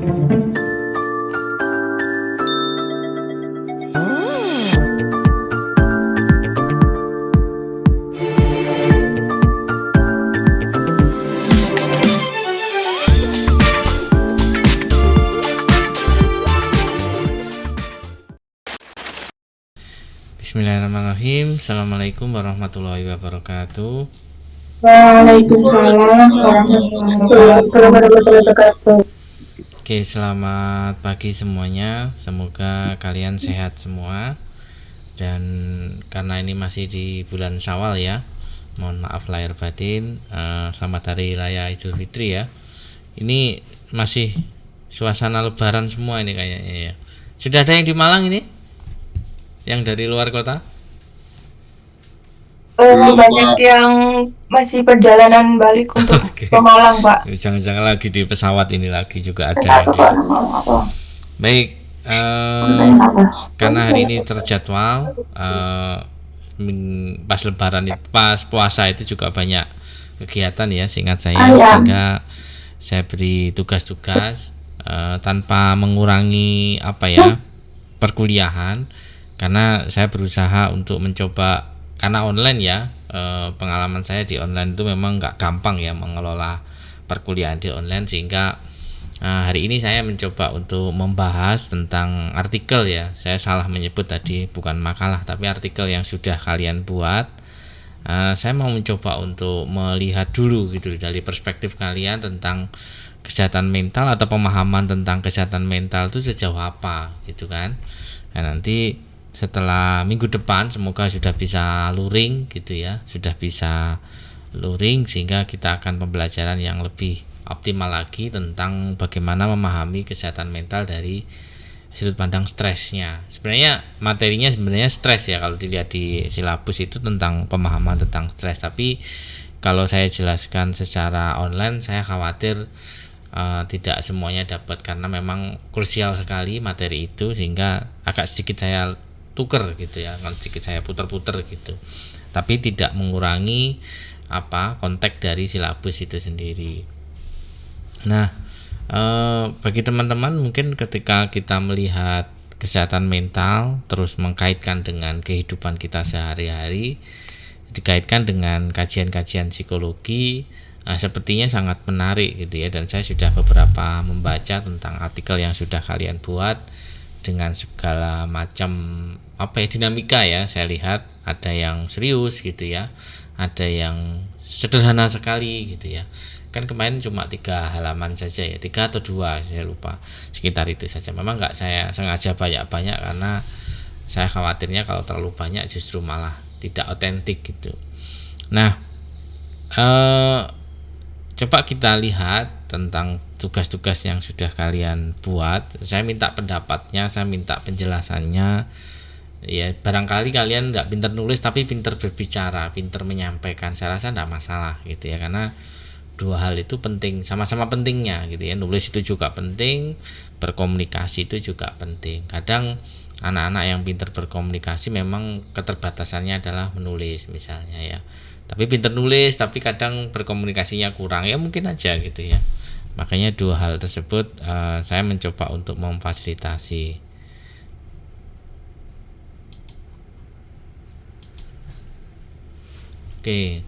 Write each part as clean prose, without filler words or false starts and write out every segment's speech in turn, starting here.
Bismillahirrahmanirrahim. Assalamualaikum warahmatullahi wabarakatuh. Waalaikumsalam warahmatullahi wabarakatuh. Oke, selamat pagi semuanya. Semoga kalian sehat semua. Dan karena ini masih di bulan Syawal ya, mohon maaf lahir batin. Selamat Hari Raya Idul Fitri ya. Ini masih suasana Lebaran semua ini kayaknya ya. Sudah ada yang di Malang ini? Yang dari luar kota? Banyak yang masih perjalanan balik untuk Oke. ke Malang, Pak. Jangan-jangan lagi di pesawat ini lagi juga ada. Baik, karena hari ini terjadwal pas Lebaran, pas puasa itu juga banyak kegiatan ya, seingat saya, sehingga saya beri tugas-tugas tanpa mengurangi perkuliahan, karena saya berusaha untuk mencoba, karena online ya, pengalaman saya di online itu memang nggak gampang ya mengelola perkuliahan di online, sehingga hari ini saya mencoba untuk membahas tentang artikel ya. Saya salah menyebut tadi, bukan makalah tapi artikel yang sudah kalian buat. Saya mau mencoba untuk melihat dulu gitu dari perspektif kalian tentang kesehatan mental atau pemahaman tentang kesehatan mental itu sejauh apa gitu kan. Nah, nanti setelah minggu depan semoga sudah bisa luring gitu ya, sudah bisa luring sehingga kita akan pembelajaran yang lebih optimal lagi tentang bagaimana memahami kesehatan mental dari sudut pandang stresnya. Sebenarnya materinya stres ya, kalau dilihat di silabus itu tentang pemahaman tentang stres, tapi kalau saya jelaskan secara online saya khawatir tidak semuanya dapat, karena memang krusial sekali materi itu, sehingga agak sedikit saya tuker gitu ya, kan sedikit saya puter-puter gitu, tapi tidak mengurangi konteks dari silabus itu sendiri. Nah, bagi teman-teman mungkin ketika kita melihat kesehatan mental terus mengkaitkan dengan kehidupan kita sehari-hari, dikaitkan dengan kajian-kajian psikologi, sepertinya sangat menarik gitu ya, dan saya sudah beberapa membaca tentang artikel yang sudah kalian buat dengan segala macam dinamika ya. Saya lihat ada yang serius gitu ya, ada yang sederhana sekali gitu ya. Kan kemarin cuma 3 halaman saja ya, 3 atau 2 saya lupa, sekitar itu saja. Memang nggak saya sengaja banyak-banyak karena saya khawatirnya kalau terlalu banyak justru malah tidak otentik gitu. Nah, coba kita lihat tentang tugas-tugas yang sudah kalian buat. Saya minta pendapatnya, saya minta penjelasannya ya. Barangkali kalian nggak pintar nulis tapi pintar berbicara, pintar menyampaikan, saya rasa nggak masalah gitu ya, karena dua hal itu penting, sama-sama pentingnya gitu ya. Nulis itu juga penting, berkomunikasi itu juga penting. Kadang anak-anak yang pintar berkomunikasi memang keterbatasannya adalah menulis misalnya ya, tapi pintar nulis tapi kadang berkomunikasinya kurang ya, mungkin aja gitu ya. Makanya dua hal tersebut saya mencoba untuk memfasilitasi. Oke,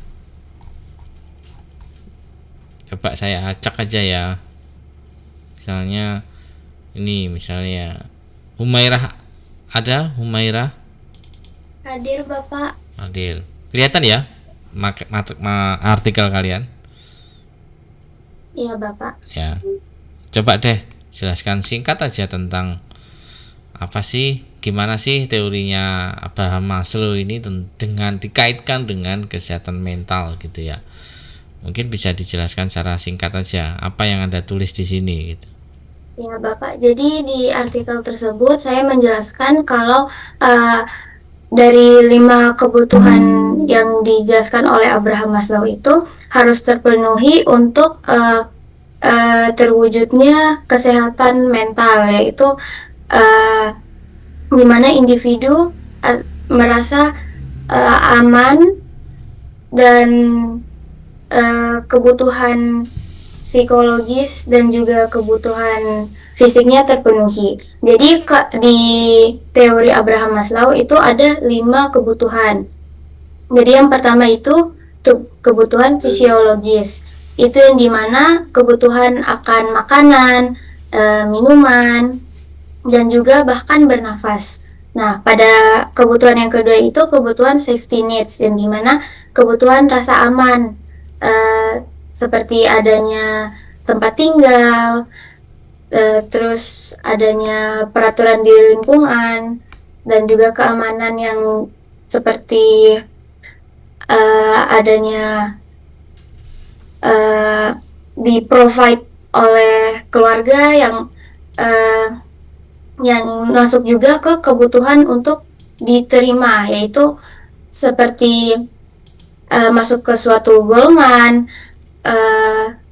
coba saya acak aja ya. Misalnya Humairah, ada Humairah? Hadir Bapak. Hadir. Kelihatan ya artikel kalian? Iya Bapak. Ya. Coba deh jelaskan singkat aja tentang gimana sih teorinya Abraham Maslow ini dengan dikaitkan dengan kesehatan mental gitu ya. Mungkin bisa dijelaskan secara singkat aja apa yang Anda tulis di sini gitu. Ya Bapak, jadi di artikel tersebut saya menjelaskan kalau dari 5 kebutuhan yang dijelaskan oleh Abraham Maslow itu harus terpenuhi untuk terwujudnya kesehatan mental, yaitu di mana individu merasa aman dan kebutuhan psikologis dan juga kebutuhan fisiknya terpenuhi. Jadi di teori Abraham Maslow itu ada 5 kebutuhan. Jadi yang pertama itu kebutuhan fisiologis. Itu yang dimana kebutuhan akan makanan, minuman, dan juga bahkan bernafas. Nah, pada kebutuhan yang kedua itu kebutuhan safety needs, yang dimana kebutuhan rasa aman, seperti adanya tempat tinggal, terus adanya peraturan di lingkungan, dan juga keamanan yang seperti adanya di provide oleh keluarga yang masuk juga ke kebutuhan untuk diterima, yaitu seperti masuk ke suatu golongan,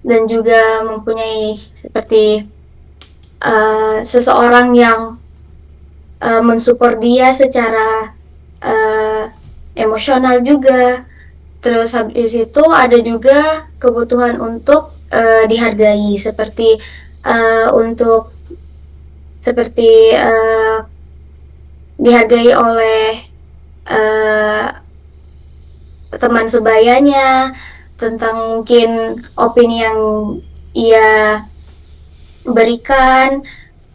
dan juga mempunyai seperti seseorang yang mensupport dia secara emosional juga. Terus habis itu ada juga kebutuhan untuk dihargai, seperti dihargai oleh teman sebayanya tentang mungkin opini yang ia berikan,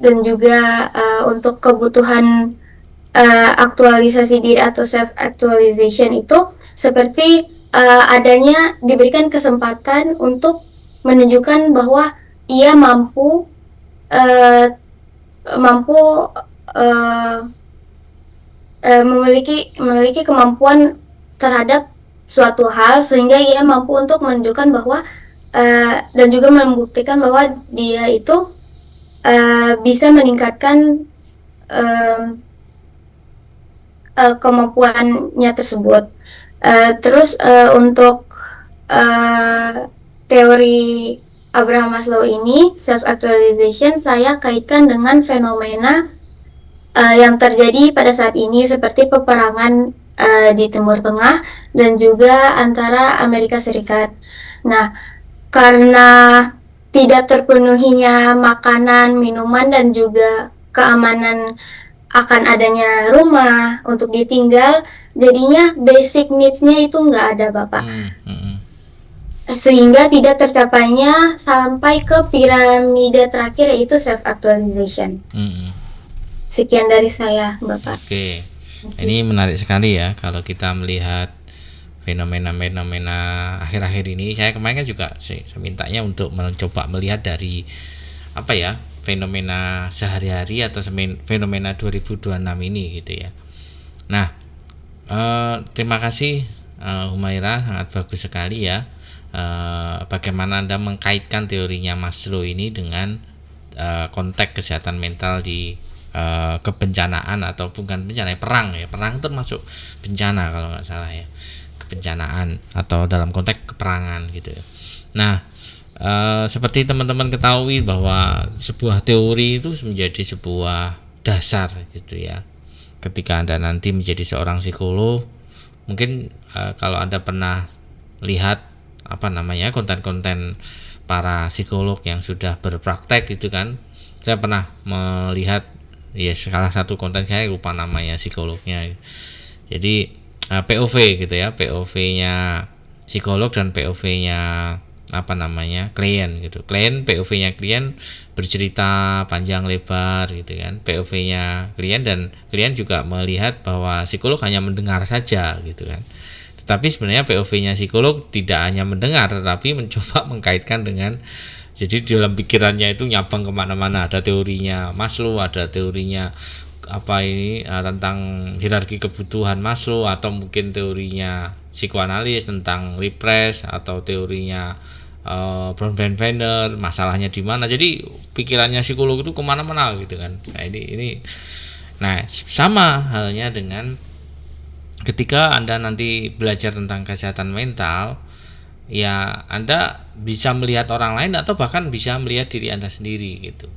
dan juga untuk kebutuhan aktualisasi diri atau self actualization itu seperti adanya diberikan kesempatan untuk menunjukkan bahwa ia mampu memiliki kemampuan terhadap suatu hal, sehingga ia mampu untuk menunjukkan bahwa dan juga membuktikan bahwa dia itu bisa meningkatkan kemampuannya tersebut. Terus untuk teori Abraham Maslow ini, self actualization, saya kaitkan dengan fenomena yang terjadi pada saat ini, seperti peperangan di Timur Tengah dan juga antara Amerika Serikat. Nah, karena tidak terpenuhinya makanan, minuman, dan juga keamanan akan adanya rumah untuk ditinggal, jadinya basic needs-nya itu nggak ada, Bapak. Sehingga tidak tercapainya sampai ke piramida terakhir, yaitu self-actualization. Sekian dari saya, Bapak. Oke, ini menarik sekali ya kalau kita melihat fenomena-fenomena akhir-akhir ini. Saya kemarin kan juga saya mintanya untuk mencoba melihat dari apa ya, fenomena sehari-hari atau fenomena 2026 ini gitu ya. Nah, terima kasih Humaira, sangat bagus sekali ya. Bagaimana Anda mengkaitkan teorinya Maslow ini dengan konteks kesehatan mental di kebencanaan, atau bukan bencana, perang ya. Perang itu termasuk bencana kalau nggak salah ya, kebencanaan atau dalam konteks keperangan gitu ya. Nah, seperti teman-teman ketahui bahwa sebuah teori itu menjadi sebuah dasar gitu ya. Ketika Anda nanti menjadi seorang psikolog, mungkin kalau Anda pernah lihat konten-konten para psikolog yang sudah berpraktek gitu kan, saya pernah melihat ya salah satu konten, saya lupa namanya psikolognya. Jadi POV gitu ya, POV-nya psikolog dan POV-nya klien gitu. POV-nya klien bercerita panjang lebar gitu kan, POV-nya klien, dan klien juga melihat bahwa psikolog hanya mendengar saja gitu kan. Tetapi sebenarnya POV-nya psikolog tidak hanya mendengar, tetapi mencoba mengkaitkan dengan, jadi dalam pikirannya itu nyabang kemana-mana. Ada teorinya Maslow, ada teorinya tentang hierarki kebutuhan Maslow, atau mungkin teorinya psikoanalis tentang repress, atau teorinya Bronfenbrenner, masalahnya di mana. Jadi pikirannya psikolog itu kemana-mana gitu kan. Nah, sama halnya dengan ketika Anda nanti belajar tentang kesehatan mental, ya Anda bisa melihat orang lain atau bahkan bisa melihat diri Anda sendiri gitu.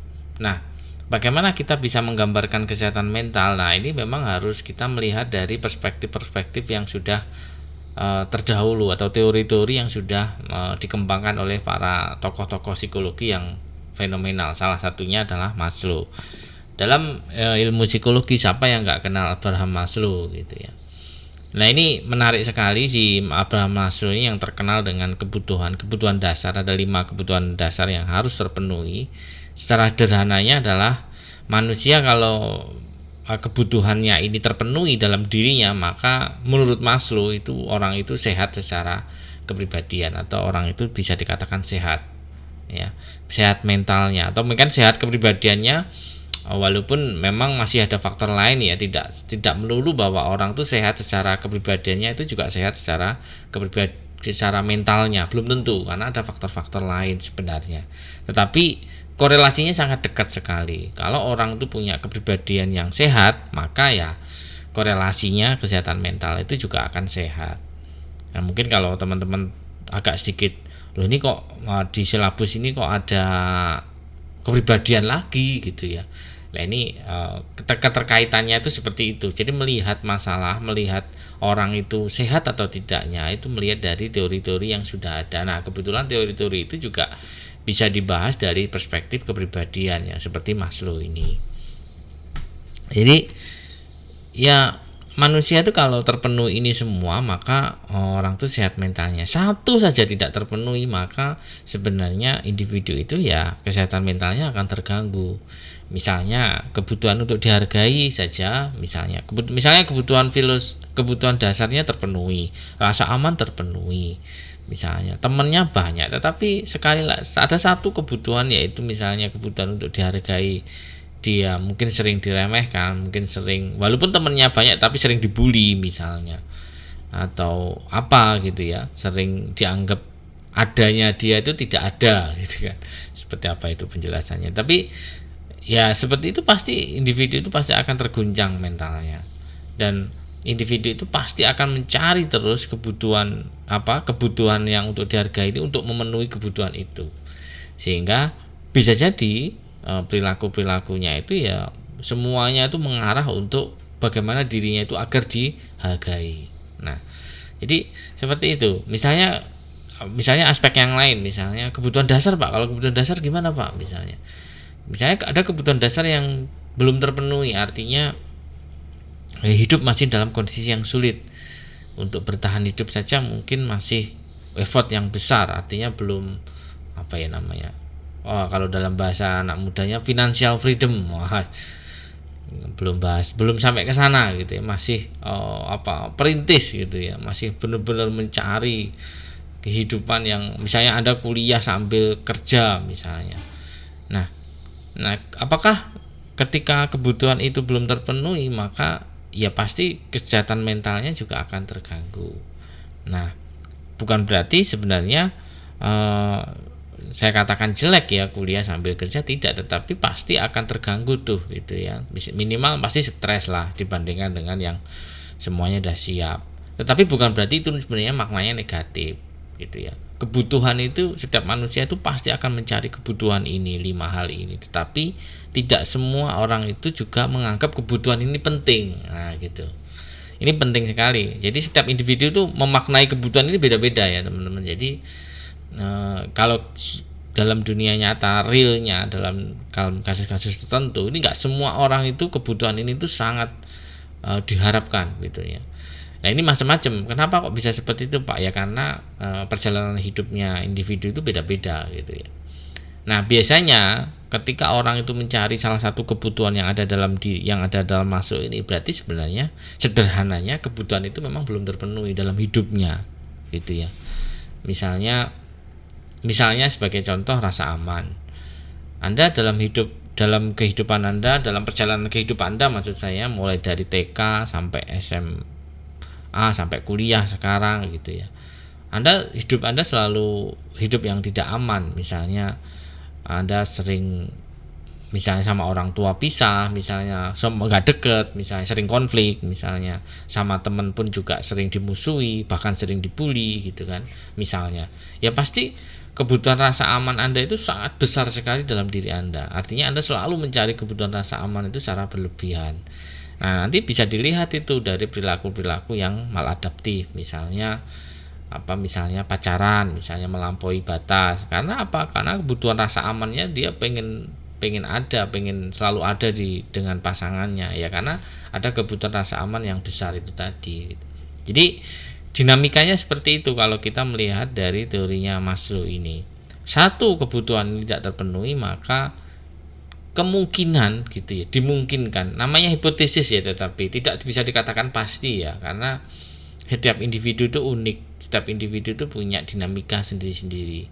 Nah, bagaimana kita bisa menggambarkan kesehatan mental? Nah, ini memang harus kita melihat dari perspektif-perspektif yang sudah terdahulu atau teori-teori yang sudah dikembangkan oleh para tokoh-tokoh psikologi yang fenomenal. Salah satunya adalah Maslow. Dalam ilmu psikologi, siapa yang nggak kenal Abraham Maslow gitu ya. Nah, ini menarik sekali, si Abraham Maslow ini yang terkenal dengan kebutuhan dasar. Ada 5 kebutuhan dasar yang harus terpenuhi. Secara sederhananya adalah manusia kalau kebutuhannya ini terpenuhi dalam dirinya, maka menurut Maslow itu orang itu sehat secara kepribadian, atau orang itu bisa dikatakan sehat ya, sehat mentalnya, atau mungkin sehat kepribadiannya. Walaupun memang masih ada faktor lain ya, tidak melulu bahwa orang tuh sehat secara kepribadiannya itu juga sehat secara secara mentalnya, belum tentu, karena ada faktor-faktor lain sebenarnya. Tetapi korelasinya sangat dekat sekali. Kalau orang itu punya kepribadian yang sehat, maka ya korelasinya kesehatan mental itu juga akan sehat. Nah, mungkin kalau teman-teman agak sedikit, loh ini kok di silabus ini kok ada kepribadian lagi gitu ya. Nah, ini keterkaitannya itu seperti itu. Jadi melihat masalah, melihat orang itu sehat atau tidaknya itu melihat dari teori-teori yang sudah ada. Nah, kebetulan teori-teori itu juga bisa dibahas dari perspektif kepribadian ya, seperti Maslow ini. Jadi ya, manusia itu kalau terpenuhi ini semua, maka orang itu sehat mentalnya. Satu saja tidak terpenuhi, maka sebenarnya individu itu ya kesehatan mentalnya akan terganggu. Misalnya kebutuhan untuk dihargai saja, misalnya kebutuhan dasarnya terpenuhi, rasa aman terpenuhi, misalnya temannya banyak, tetapi sekali lagi ada satu kebutuhan, yaitu misalnya kebutuhan untuk dihargai, dia mungkin sering diremehkan, mungkin sering, walaupun temennya banyak tapi sering dibully misalnya, atau apa gitu ya, sering dianggap adanya dia itu tidak ada gitu kan, seperti apa itu penjelasannya. Tapi ya seperti itu, pasti individu itu pasti akan terguncang mentalnya, dan individu itu pasti akan mencari terus kebutuhan yang untuk dihargai ini, untuk memenuhi kebutuhan itu, sehingga bisa jadi perilaku-perilakunya itu ya semuanya itu mengarah untuk bagaimana dirinya itu agar dihargai. Nah, jadi seperti itu. Misalnya aspek yang lain, misalnya kebutuhan dasar, Pak. Kalau kebutuhan dasar gimana, Pak? Misalnya ada kebutuhan dasar yang belum terpenuhi, artinya hidup masih dalam kondisi yang sulit. Untuk bertahan hidup saja mungkin masih effort yang besar, artinya belum kalau dalam bahasa anak mudanya financial freedom. Belum sampai ke sana gitu ya, masih perintis gitu ya, masih benar-benar mencari kehidupan yang, misalnya Anda kuliah sambil kerja misalnya. Nah, apakah ketika kebutuhan itu belum terpenuhi, maka ya pasti kesehatan mentalnya juga akan terganggu. Nah, bukan berarti sebenarnya saya katakan jelek ya kuliah sambil kerja, tidak, tetapi pasti akan terganggu tuh gitu ya, minimal pasti stres lah dibandingkan dengan yang semuanya udah siap. Tetapi bukan berarti itu sebenarnya maknanya negatif gitu ya. Kebutuhan itu, setiap manusia itu pasti akan mencari kebutuhan ini, 5 hal ini, tetapi tidak semua orang itu juga menganggap kebutuhan ini penting. Nah gitu, ini penting sekali. Jadi setiap individu itu memaknai kebutuhan ini beda-beda ya teman-teman. Jadi kalau dalam dunia nyata realnya, dalam kasus-kasus tertentu, ini nggak semua orang itu kebutuhan ini tuh sangat diharapkan gitu ya. Nah, ini macam-macam. Kenapa kok bisa seperti itu, Pak? Ya karena perjalanan hidupnya individu itu beda-beda gitu ya. Nah, biasanya ketika orang itu mencari salah satu kebutuhan yang ada dalam Maslow ini, berarti sebenarnya sederhananya kebutuhan itu memang belum terpenuhi dalam hidupnya gitu ya. Misalnya sebagai contoh, rasa aman. Anda dalam kehidupan Anda, dalam perjalanan kehidupan Anda maksud saya, mulai dari TK sampai SMA sampai kuliah sekarang gitu ya. Hidup Anda selalu hidup yang tidak aman. Misalnya Anda sering sama orang tua pisah, misalnya nggak deket, misalnya sering konflik, misalnya sama teman pun juga sering dimusuhi, bahkan sering dibully gitu kan, misalnya. Ya pasti kebutuhan rasa aman Anda itu sangat besar sekali dalam diri Anda. Artinya Anda selalu mencari kebutuhan rasa aman itu secara berlebihan. Nah, nanti bisa dilihat itu dari perilaku-perilaku yang maladaptif, misalnya misalnya pacaran, misalnya melampaui batas. Karena apa? Karena kebutuhan rasa amannya dia pengen pengen selalu ada dengan pasangannya ya, karena ada kebutuhan rasa aman yang besar itu tadi. Jadi dinamikanya seperti itu kalau kita melihat dari teorinya Maslow ini. Satu kebutuhan ini tidak terpenuhi, maka kemungkinan gitu ya, dimungkinkan, namanya hipotesis ya, tetapi tidak bisa dikatakan pasti ya, karena setiap individu itu unik, setiap individu itu punya dinamika sendiri-sendiri.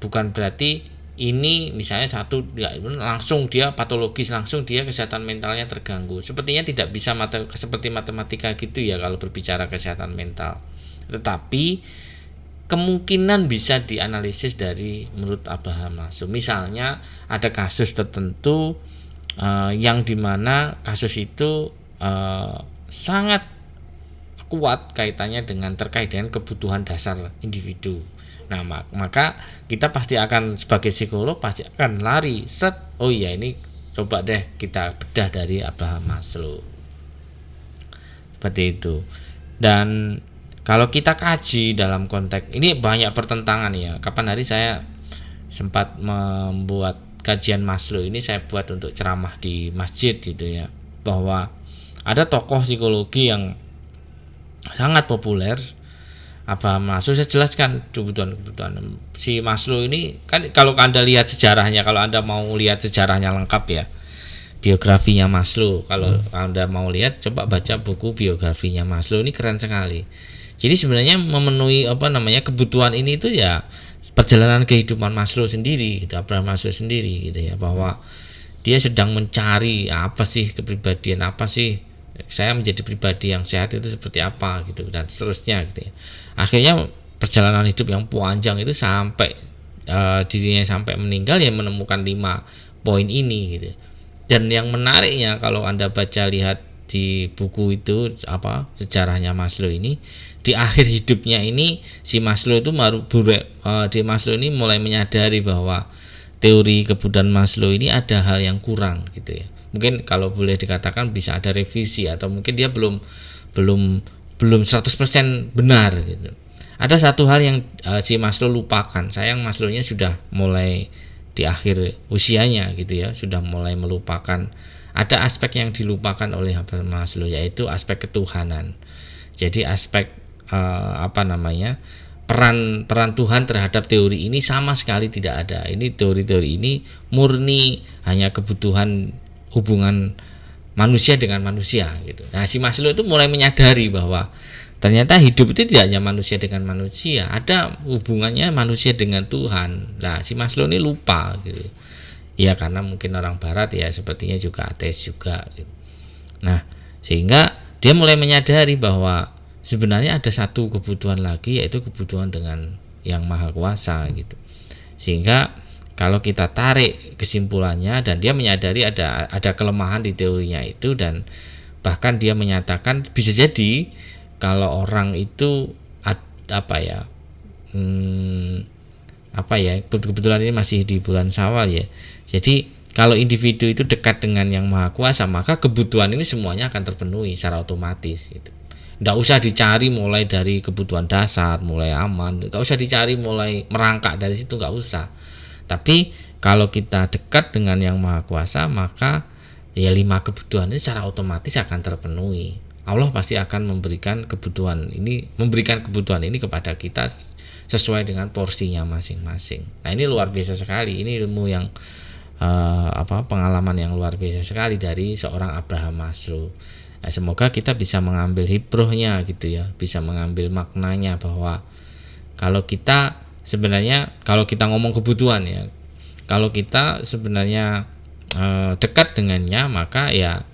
Bukan berarti ini misalnya satu langsung dia patologis, langsung dia kesehatan mentalnya terganggu. Sepertinya tidak bisa seperti matematika gitu ya kalau berbicara kesehatan mental. Tetapi kemungkinan bisa dianalisis dari menurut Abraham Maslow. Misalnya ada kasus tertentu yang dimana kasus itu sangat kuat kaitannya terkait dengan kebutuhan dasar individu. Nah, maka kita pasti akan sebagai psikolog pasti akan lari oh iya, ini coba deh kita bedah dari Abraham Maslow. Seperti itu. Dan kalau kita kaji dalam konteks ini banyak pertentangan ya. Kapan hari saya sempat membuat kajian Maslow ini, saya buat untuk ceramah di masjid gitu ya, bahwa ada tokoh psikologi yang sangat populer, Maslow. Saya jelaskan kebutuhan si Maslow ini kan, kalau Anda lihat sejarahnya, kalau Anda mau lihat sejarahnya lengkap ya, biografinya Maslow, kalau Anda mau lihat coba baca buku biografinya Maslow, ini keren sekali. Jadi sebenarnya memenuhi kebutuhan ini itu ya perjalanan kehidupan Maslow sendiri gitu, Abraham Maslow sendiri gitu ya, bahwa dia sedang mencari apa sih kepribadian, apa sih saya menjadi pribadi yang sehat itu seperti apa gitu, dan seterusnya gitu ya. Akhirnya perjalanan hidup yang panjang itu sampai dirinya sampai meninggal ya menemukan 5 poin ini gitu. Dan yang menariknya kalau Anda baca lihat di buku itu sejarahnya Maslow ini, di akhir hidupnya ini si Maslow itu Maslow ini mulai menyadari bahwa teori kebutuhan Maslow ini ada hal yang kurang gitu ya. Mungkin kalau boleh dikatakan bisa ada revisi, atau mungkin dia belum 100% benar gitu. Ada satu hal yang si Maslow lupakan. Sayang Maslow-nya sudah mulai di akhir usianya gitu ya, sudah mulai melupakan. Ada aspek yang dilupakan oleh Maslow, yaitu aspek ketuhanan. Jadi aspek peran Tuhan terhadap teori ini sama sekali tidak ada. Ini teori-teori ini murni hanya kebutuhan hubungan manusia dengan manusia gitu. Nah, si Maslow itu mulai menyadari bahwa ternyata hidup itu tidak hanya manusia dengan manusia, ada hubungannya manusia dengan Tuhan. Nah, si Maslow ini lupa gitu. Ya karena mungkin orang barat ya sepertinya juga ateis juga gitu. Nah, sehingga dia mulai menyadari bahwa sebenarnya ada satu kebutuhan lagi, yaitu kebutuhan dengan yang maha kuasa gitu. Sehingga kalau kita tarik kesimpulannya, dan dia menyadari ada kelemahan di teorinya itu, dan bahkan dia menyatakan bisa jadi kalau orang itu kebetulan ini masih di bulan Syawal ya. Jadi kalau individu itu dekat dengan yang maha kuasa, maka kebutuhan ini semuanya akan terpenuhi secara otomatis gitu. Nggak usah dicari mulai dari kebutuhan dasar, mulai aman, nggak usah dicari mulai merangkak dari situ, nggak usah. Tapi kalau kita dekat dengan yang maha kuasa, maka ya 5 kebutuhan ini secara otomatis akan terpenuhi. Allah pasti akan memberikan kebutuhan ini kepada kita sesuai dengan porsinya masing-masing. Nah, ini luar biasa sekali. Ini ilmu yang pengalaman yang luar biasa sekali dari seorang Abraham Maslow. Nah, semoga kita bisa mengambil hibrohnya gitu ya, bisa mengambil maknanya, bahwa kalau kita ngomong kebutuhan ya, kalau kita sebenarnya dekat dengannya, maka ya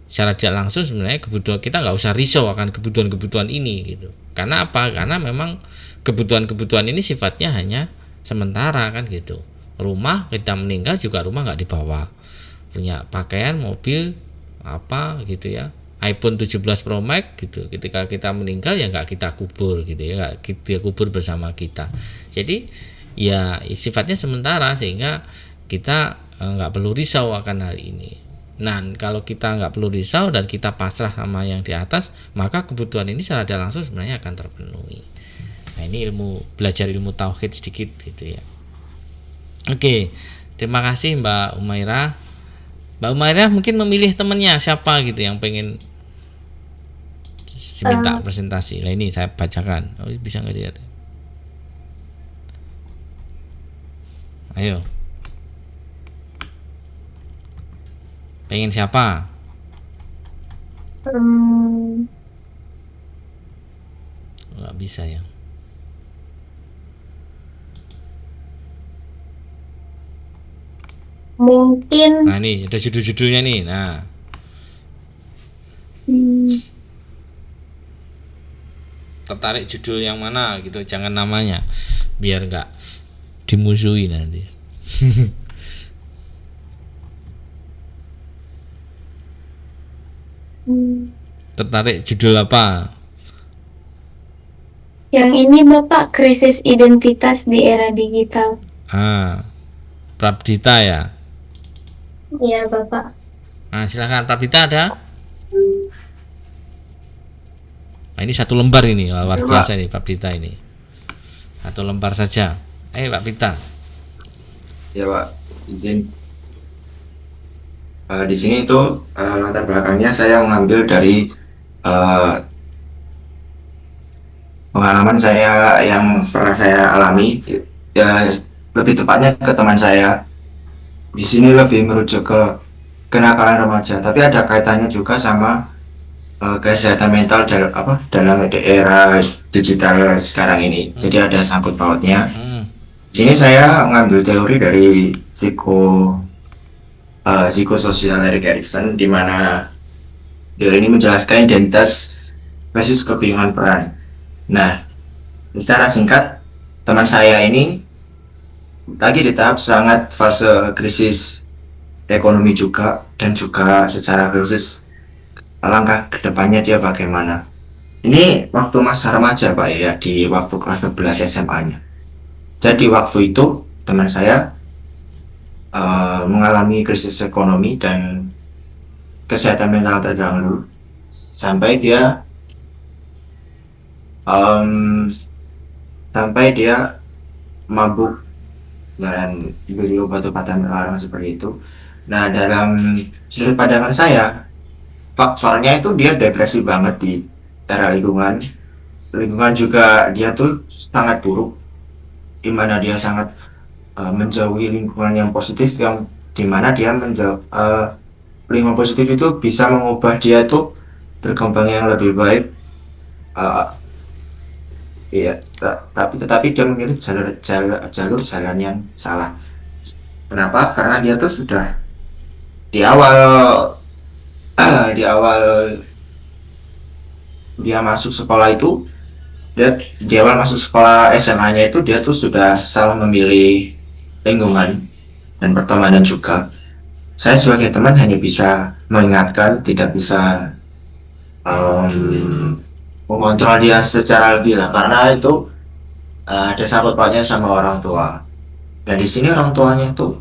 secara tidak langsung sebenarnya kebutuhan kita nggak usah risau akan kebutuhan-kebutuhan ini gitu. Karena apa? Karena memang kebutuhan-kebutuhan ini sifatnya hanya sementara kan gitu. Rumah, kita meninggal juga rumah nggak dibawa, punya pakaian, mobil gitu ya, iPhone 17 Pro Max gitu, ketika kita meninggal ya nggak kita kubur gitu ya, nggak kita kubur bersama kita. Jadi ya sifatnya sementara, sehingga kita nggak perlu risau akan hal ini. Nah, kalau kita nggak perlu risau dan kita pasrah sama yang di atas, maka kebutuhan ini secara tidak langsung sebenarnya akan terpenuhi. Nah, ini belajar ilmu tauhid sedikit gitu ya. Oke, terima kasih Mbak Umairah. Mbak Umairah mungkin memilih temennya siapa gitu yang pengen diminta presentasi. Nah, ini saya bacakan. Oh, bisa nggak dilihat? Ayo. Pengen siapa? Nggak bisa ya. Mungkin Nah, ini ada judul-judulnya nih. Nah, tertarik judul yang mana gitu, jangan namanya, biar nggak dimusuhi nanti. Tertarik judul apa? yang ini Bapak, krisis identitas di era digital. Prabdita ya. Iya Bapak. Nah, silahkan Prabdita ada. Nah, ini satu lembar ini, luar biasa nih Prabdita ini. Satu lembar saja. Prabdita. Ya Pak, izin. Di sini itu latar belakangnya saya mengambil dari pengalaman saya yang pernah saya alami. Ya, lebih tepatnya ke teman saya. Di sini lebih merujuk ke kenakalan remaja, tapi ada kaitannya juga sama kesehatan mental dalam era digital sekarang ini. Jadi ada sangkut pautnya. Di sini saya mengambil teori dari psikososial Erik Erikson, di mana dia ini menjelaskan identitas versus kebingungan peran. Nah, secara singkat, teman saya ini lagi di tahap sangat fase krisis ekonomi juga, dan juga secara krisis langkah kedepannya dia bagaimana. Ini waktu masa remaja Pak ya, di waktu kelas 11 SMA-nya. Jadi waktu itu teman saya mengalami krisis ekonomi dan kesehatan mental terganggu sampai dia mabuk dan beli obat-obatan terlarang seperti itu. Nah, dalam sudut pandangan saya, faktornya itu dia depresi banget di era lingkungan juga dia tuh sangat buruk, di mana dia sangat menjauhi lingkungan yang positif, yang dimana dia lingkungan positif itu bisa mengubah dia tuh berkembang yang lebih baik. Iya, tetapi dia memilih jalur jalan yang salah. Kenapa? Karena dia tuh sudah di awal di awal dia masuk sekolah itu, di awal masuk sekolah SMA-nya itu dia tuh sudah salah memilih lingkungan dan pertemanan juga. Saya sebagai teman hanya bisa mengingatkan, tidak bisa mengontrol dia secara lebih lah, karena itu ada sangkut pautnya sama orang tua. Dan di sini orang tuanya tuh,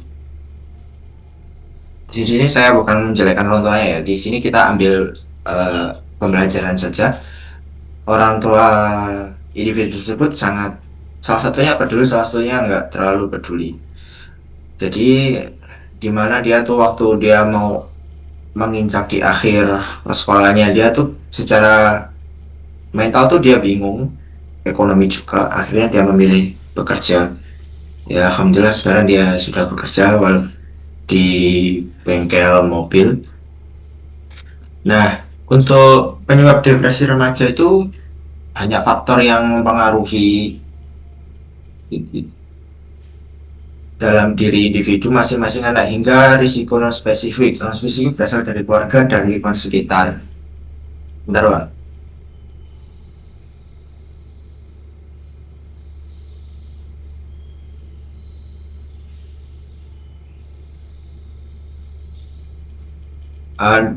di sini saya bukan menjelekkan orang tuanya ya. Di sini kita ambil pembelajaran saja. Orang tua individu tersebut salah satunya peduli, salah satunya nggak terlalu peduli. Jadi dimana dia tuh waktu dia mau menginjak di akhir sekolahnya, dia tuh secara mental tuh dia bingung, ekonomi juga. Akhirnya dia memilih bekerja. Ya alhamdulillah sekarang dia sudah bekerja di bengkel mobil. Nah, untuk penyebab depresi remaja itu hanya faktor yang mempengaruhi dalam diri individu masing-masing anak, hingga risiko non spesifik berasal dari keluarga dan lingkungan sekitar. Bentar Pak.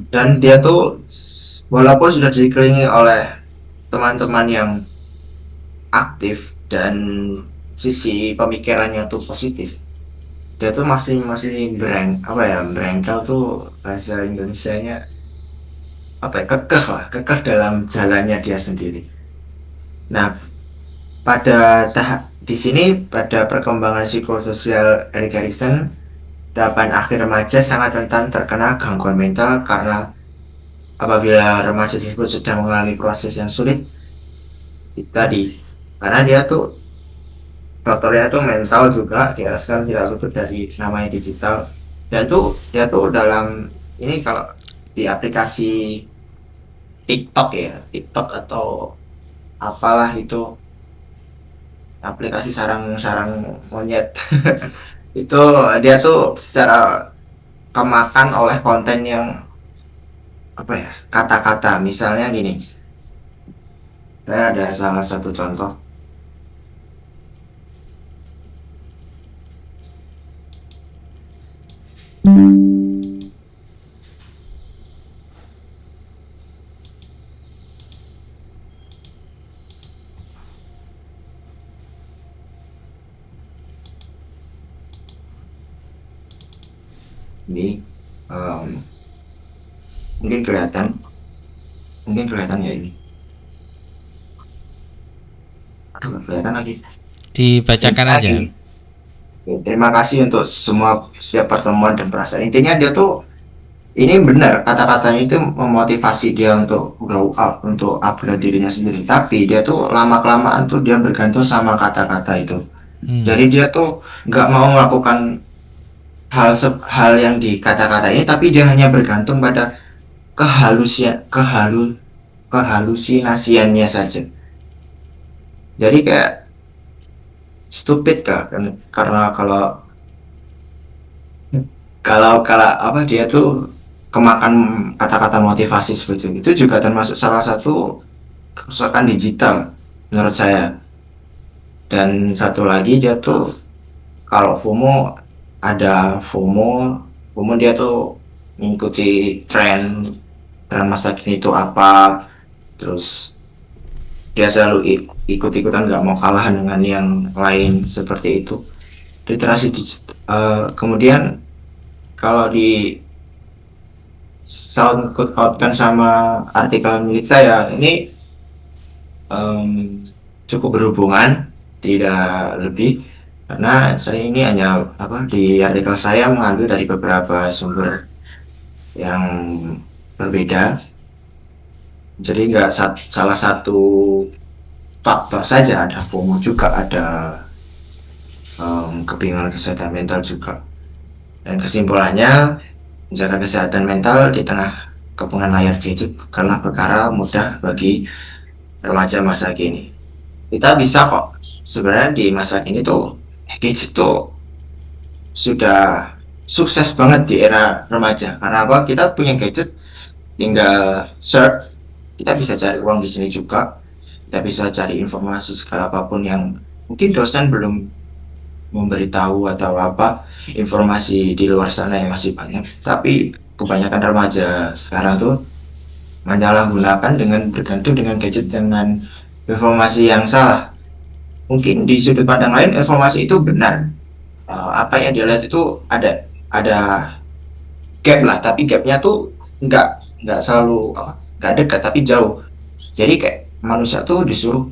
Dan dia tuh walaupun sudah dikelilingi oleh teman-teman yang aktif dan sisi pemikirannya tuh positif, dia tuh masih berengkel tuh bahasa Indonesianya apa ya, kekeh dalam jalannya dia sendiri. Nah, di sini pada perkembangan psikososial Erik Erikson, tahapan akhir remaja sangat rentan terkena gangguan mental karena apabila remaja tersebut sedang mengalami proses yang sulit tadi, karena dia tuh faktornya tuh mental juga sekarang tidak luput dari namanya digital, dan tuh dia tuh dalam ini kalau di aplikasi TikTok atau apalah itu aplikasi sarang monyet itu dia tuh secara kemakan oleh konten yang apa ya, kata-kata misalnya gini, saya ada salah satu contoh. Ini mungkin kelihatan ya ini. Aduh, kelihatan lagi. Dibacakan aja. Oke, terima kasih untuk setiap pertemuan dan perasaan. Intinya dia tuh ini benar kata-katanya itu memotivasi dia untuk grow up, untuk upgrade dirinya sendiri. Tapi dia tuh lama kelamaan tuh dia bergantung sama kata-kata itu. Jadi dia tuh nggak mau melakukan hal yang di kata-kata ini, tapi dia hanya bergantung pada kehalusinasiannya saja. Jadi kayak stupid kan, karena kalau apa dia tuh kemakan kata-kata motivasi seperti itu juga termasuk salah satu kerusakan digital menurut saya. Dan satu lagi dia tuh kalau FOMO dia tuh mengikuti tren masa kini itu apa, terus dia selalu ikut-ikutan, nggak mau kalah dengan yang lain seperti itu. Literasi kemudian kalau di soundcloud outkan sama artikel milik saya ini cukup berhubungan, tidak lebih, karena saya ini hanya di artikel saya mengambil dari beberapa sumber yang berbeda. Jadi nggak salah satu faktor saja, ada FOMO juga, ada kebingungan kesehatan mental juga. Dan kesimpulannya, menjaga kesehatan mental di tengah kepungan layar gadget karena perkara mudah bagi remaja masa kini. Kita bisa kok sebenarnya di masa kini tuh gadget tuh sudah sukses banget di era remaja. Karena apa? Kita punya gadget, tinggal search, kita bisa cari uang di sini juga, kita bisa cari informasi segala apapun yang mungkin dosen belum memberitahu atau apa, informasi di luar sana yang masih banyak. Tapi kebanyakan remaja sekarang tuh menyalahgunakan dengan bergantung dengan gadget dengan informasi yang salah. Mungkin di sudut pandang lain informasi itu benar, apa yang dia lihat itu ada gap lah, tapi gapnya tuh nggak selalu nggak dekat tapi jauh. Jadi kayak manusia tuh disuruh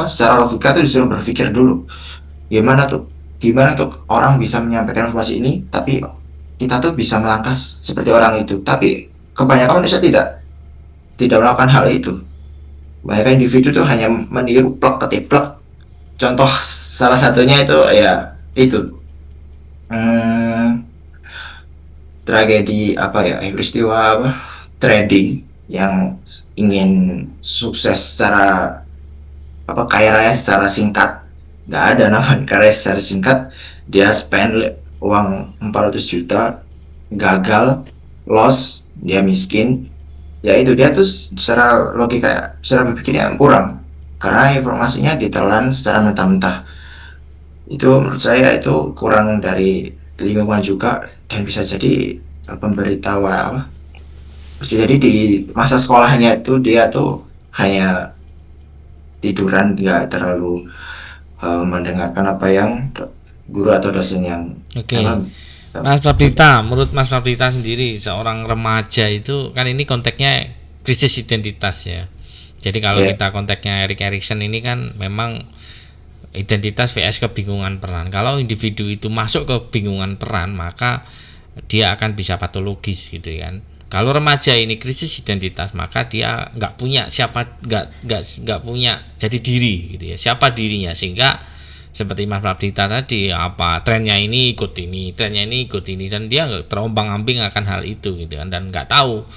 secara logika tuh disuruh berpikir dulu, gimana tuh orang bisa menyampaikan informasi ini tapi kita tuh bisa melangkah seperti orang itu. Tapi kebanyakan manusia tidak melakukan hal itu. Banyak individu tuh hanya meniru plek ketiplek. Contoh salah satunya itu ya itu tragedi peristiwa trading yang ingin sukses secara kaya raya secara singkat. Nggak ada namanya kaya raya secara singkat. Dia spend uang 400 juta, gagal, loss, dia miskin. Ya itu dia tuh secara logika, secara berpikirnya kurang karena informasinya ditelan secara mentah-mentah. Itu menurut saya itu kurang dari lingkungan juga, dan bisa jadi pemberitahuan bisa jadi di masa sekolahnya itu dia tuh hanya tiduran, nggak terlalu mendengarkan apa yang guru atau dosen yang Oke. apa Mas Prabdita, menurut Mas Prabdita sendiri seorang remaja itu kan ini konteksnya krisis identitas ya. Jadi kalau ya kita konteksnya Erik Erikson ini kan memang identitas vs kebingungan peran. Kalau individu itu masuk ke bingungan peran, maka dia akan bisa patologis gitu kan. Kalau remaja ini krisis identitas, maka dia nggak punya siapa, nggak punya jadi diri gitu ya. Siapa dirinya, sehingga seperti Mas Prabdita tadi, apa trennya ini ikut ini, trennya ini ikut ini, dan dia nggak terombang-ambing akan hal itu gitu kan, dan nggak tahu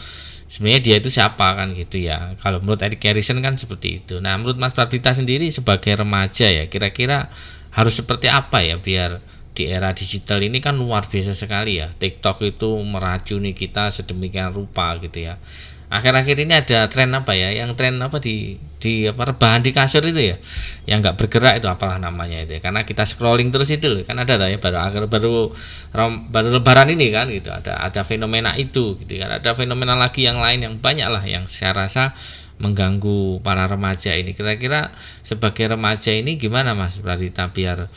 sebenarnya dia itu siapa kan gitu ya. Kalau menurut Erik Erikson kan seperti itu. Nah, menurut Mas Prabdita sendiri sebagai remaja ya, kira-kira harus seperti apa ya biar di era digital ini kan luar biasa sekali ya. TikTok itu meracuni kita sedemikian rupa gitu ya. Akhir-akhir ini ada tren apa ya? Yang tren apa di apa rebahan di kasur itu ya, yang nggak bergerak itu apalah namanya itu ya. Karena kita scrolling terus itu loh, kan ada lah ya, baru lebaran ini kan gitu, ada fenomena itu gitu kan. Ada fenomena lagi yang lain yang banyak lah yang saya rasa mengganggu para remaja ini. Kira-kira sebagai remaja ini gimana Mas Pradita biar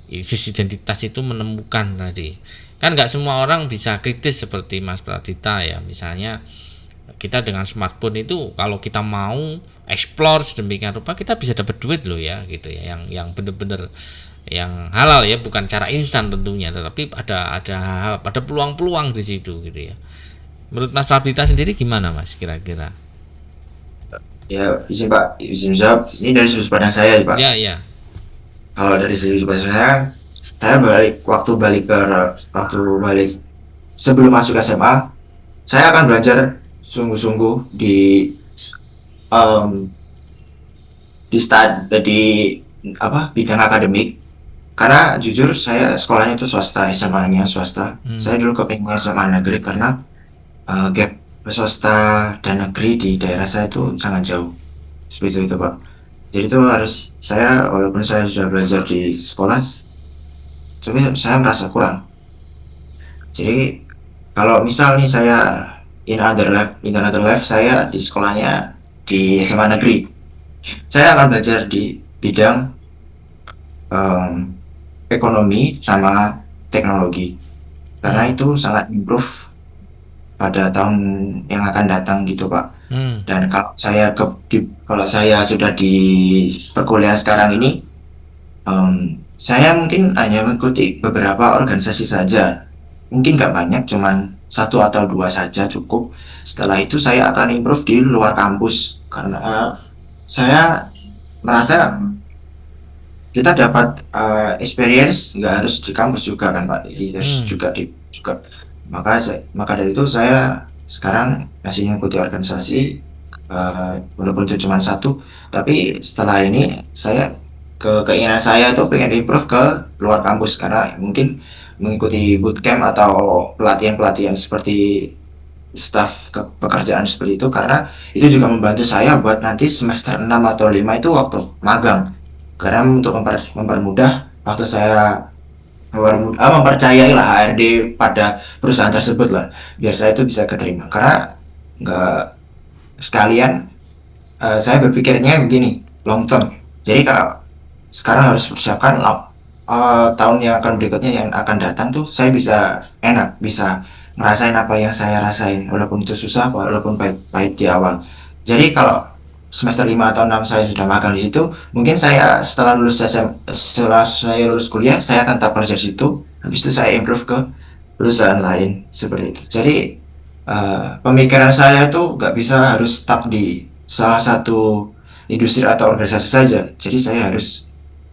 krisis identitas itu menemukan tadi, kan nggak semua orang bisa kritis seperti Mas Pradita ya. Misalnya kita dengan smartphone itu kalau kita mau explore sedemikian rupa, kita bisa dapat duit loh ya gitu ya, yang bener-bener yang halal ya, bukan cara instan tentunya, tetapi ada peluang-peluang di situ gitu ya. Menurut Mas Pradita sendiri gimana Mas kira-kira? ya izin Pak, izin jawab. Ini dari sudut pandang saya Pak. Ya ya. Kalau dari sudut pandang saya waktu balik sebelum masuk SMA, saya akan belajar sungguh-sungguh em, di apa bidang akademik, karena jujur saya sekolahnya itu swasta, SMA-nya swasta. Saya dulu kepingin SMA negeri karena gap swasta dan negeri di daerah saya itu sangat jauh, seperti itu Pak. Jadi itu harus saya, walaupun saya sudah belajar di sekolah, tapi saya merasa kurang. Jadi kalau misal nih saya in another life saya di sekolahnya di SMA negeri, saya akan belajar di bidang em, ekonomi sama teknologi, karena itu sangat improve pada tahun yang akan datang gitu Pak. Dan kalau saya sudah di perkuliahan sekarang ini, saya mungkin hanya mengikuti beberapa organisasi saja, mungkin nggak banyak, cuman satu atau dua saja cukup. Setelah itu saya akan improve di luar kampus, karena saya merasa kita dapat experience nggak harus di kampus juga kan Pak, harus juga. Maka dari itu saya sekarang masih mengikuti organisasi, walaupun itu cuma satu, tapi setelah ini keinginan saya itu pengen improve ke luar kampus, karena mungkin mengikuti bootcamp atau pelatihan-pelatihan seperti staf pekerjaan seperti itu, karena itu juga membantu saya buat nanti semester 6 atau 5 itu waktu magang, karena untuk mempermudah waktu saya mempercayai lah HRD pada perusahaan tersebut lah, biar saya itu bisa keterima. Karena nggak sekalian, saya berpikirnya begini, long term. Jadi kalau sekarang harus persiapkan tahun yang akan berikutnya yang akan datang tuh saya bisa bisa ngerasain apa yang saya rasain, walaupun itu susah, walaupun pahit di awal. Jadi kalau semester 5 atau 6 saya sudah magang di situ, mungkin saya setelah saya lulus kuliah, saya akan tetap kerja di situ. Habis itu saya improve ke perusahaan lain seperti itu. Jadi pemikiran saya tuh nggak bisa harus stuck di salah satu industri atau organisasi saja. Jadi saya harus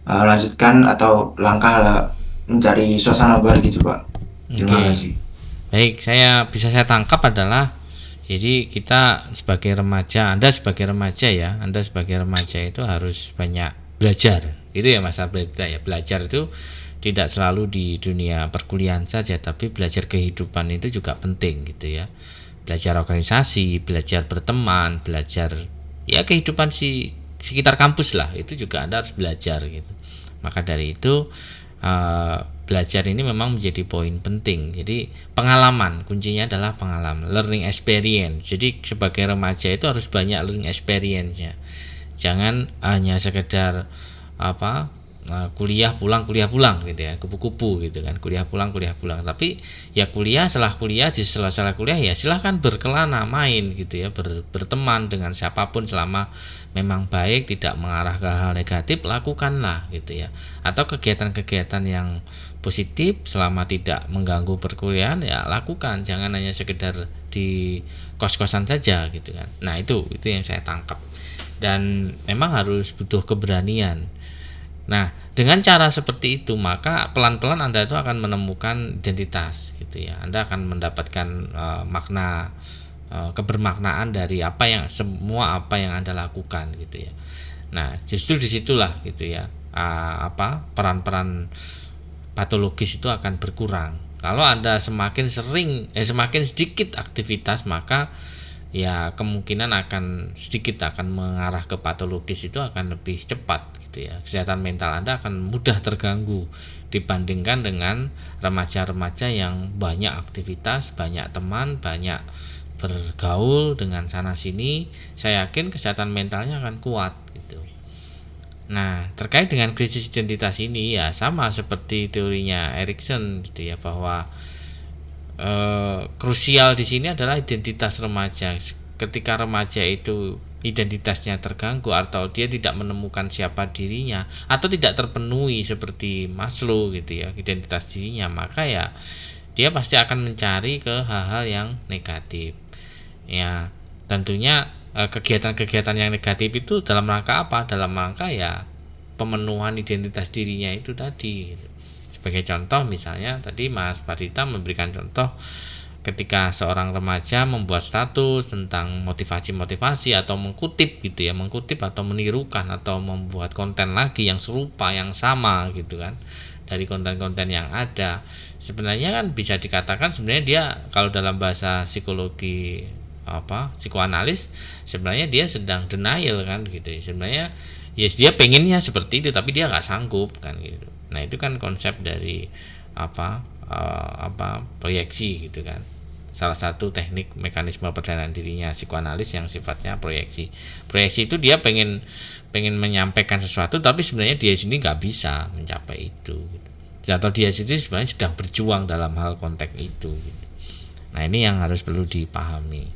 lanjutkan atau langkah mencari suasana baru gitu Pak. Terima kasih. Baik, bisa saya tangkap adalah, jadi kita sebagai remaja, Anda sebagai remaja itu harus banyak belajar. Itu ya Mas Abdullah ya. Belajar itu tidak selalu di dunia perkuliahan saja, tapi belajar kehidupan itu juga penting gitu ya. Belajar organisasi, belajar berteman, belajar ya kehidupan sekitar kampus lah, itu juga Anda harus belajar gitu. Maka dari itu belajar ini memang menjadi poin penting. Jadi pengalaman, kuncinya adalah pengalaman, learning experience. Jadi sebagai remaja itu harus banyak learning experience-nya. Jangan hanya sekedar kuliah pulang gitu ya, kupu-kupu gitu kan, kuliah pulang. Tapi ya kuliah, setelah kuliah, di sela-sela kuliah ya silahkan berkelana, main gitu ya, berteman dengan siapapun selama memang baik, tidak mengarah ke hal negatif, lakukanlah gitu ya. Atau kegiatan-kegiatan yang positif selama tidak mengganggu perkuliahan ya lakukan, jangan hanya sekedar di kos-kosan saja gitu kan. Nah itu yang saya tangkap, dan memang harus butuh keberanian. Nah, dengan cara seperti itu maka pelan-pelan Anda itu akan menemukan identitas gitu ya. Anda akan mendapatkan makna, kebermaknaan dari apa yang Anda lakukan gitu ya. Nah, justru disitulah gitu ya, peran-peran patologis itu akan berkurang. Kalau Anda semakin sedikit aktivitas, maka ya kemungkinan akan mengarah ke patologis itu akan lebih cepat gitu ya. Kesehatan mental Anda akan mudah terganggu dibandingkan dengan remaja-remaja yang banyak aktivitas, banyak teman, banyak bergaul dengan sana sini. Saya yakin kesehatan mentalnya akan kuat gitu. Nah, terkait dengan krisis identitas ini ya sama seperti teorinya Erikson gitu ya, bahwa krusial di sini adalah identitas remaja. Ketika remaja itu identitasnya terganggu atau dia tidak menemukan siapa dirinya atau tidak terpenuhi seperti Maslow gitu ya, identitas dirinya, maka ya dia pasti akan mencari ke hal-hal yang negatif. Ya, tentunya kegiatan-kegiatan yang negatif itu dalam rangka apa? Dalam rangka ya pemenuhan identitas dirinya itu tadi gitu. Sebagai contoh misalnya tadi Mas Parita memberikan contoh ketika seorang remaja membuat status tentang motivasi atau mengkutip atau menirukan atau membuat konten lagi yang serupa, yang sama gitu kan, dari konten-konten yang ada. Sebenarnya kan bisa dikatakan sebenarnya dia, kalau dalam bahasa psikologi psikoanalis, sebenarnya dia sedang denial kan gitu. Sebenarnya yes, dia pengennya seperti itu tapi dia nggak sanggup kan gitu. Nah itu kan konsep dari proyeksi gitu kan. Salah satu teknik mekanisme perdagangan dirinya psikoanalis yang sifatnya proyeksi itu dia pengen menyampaikan sesuatu tapi sebenarnya dia sendiri nggak bisa mencapai itu gitu. Atau dia sendiri sebenarnya sedang berjuang dalam hal konteks itu gitu. Nah ini yang harus perlu dipahami.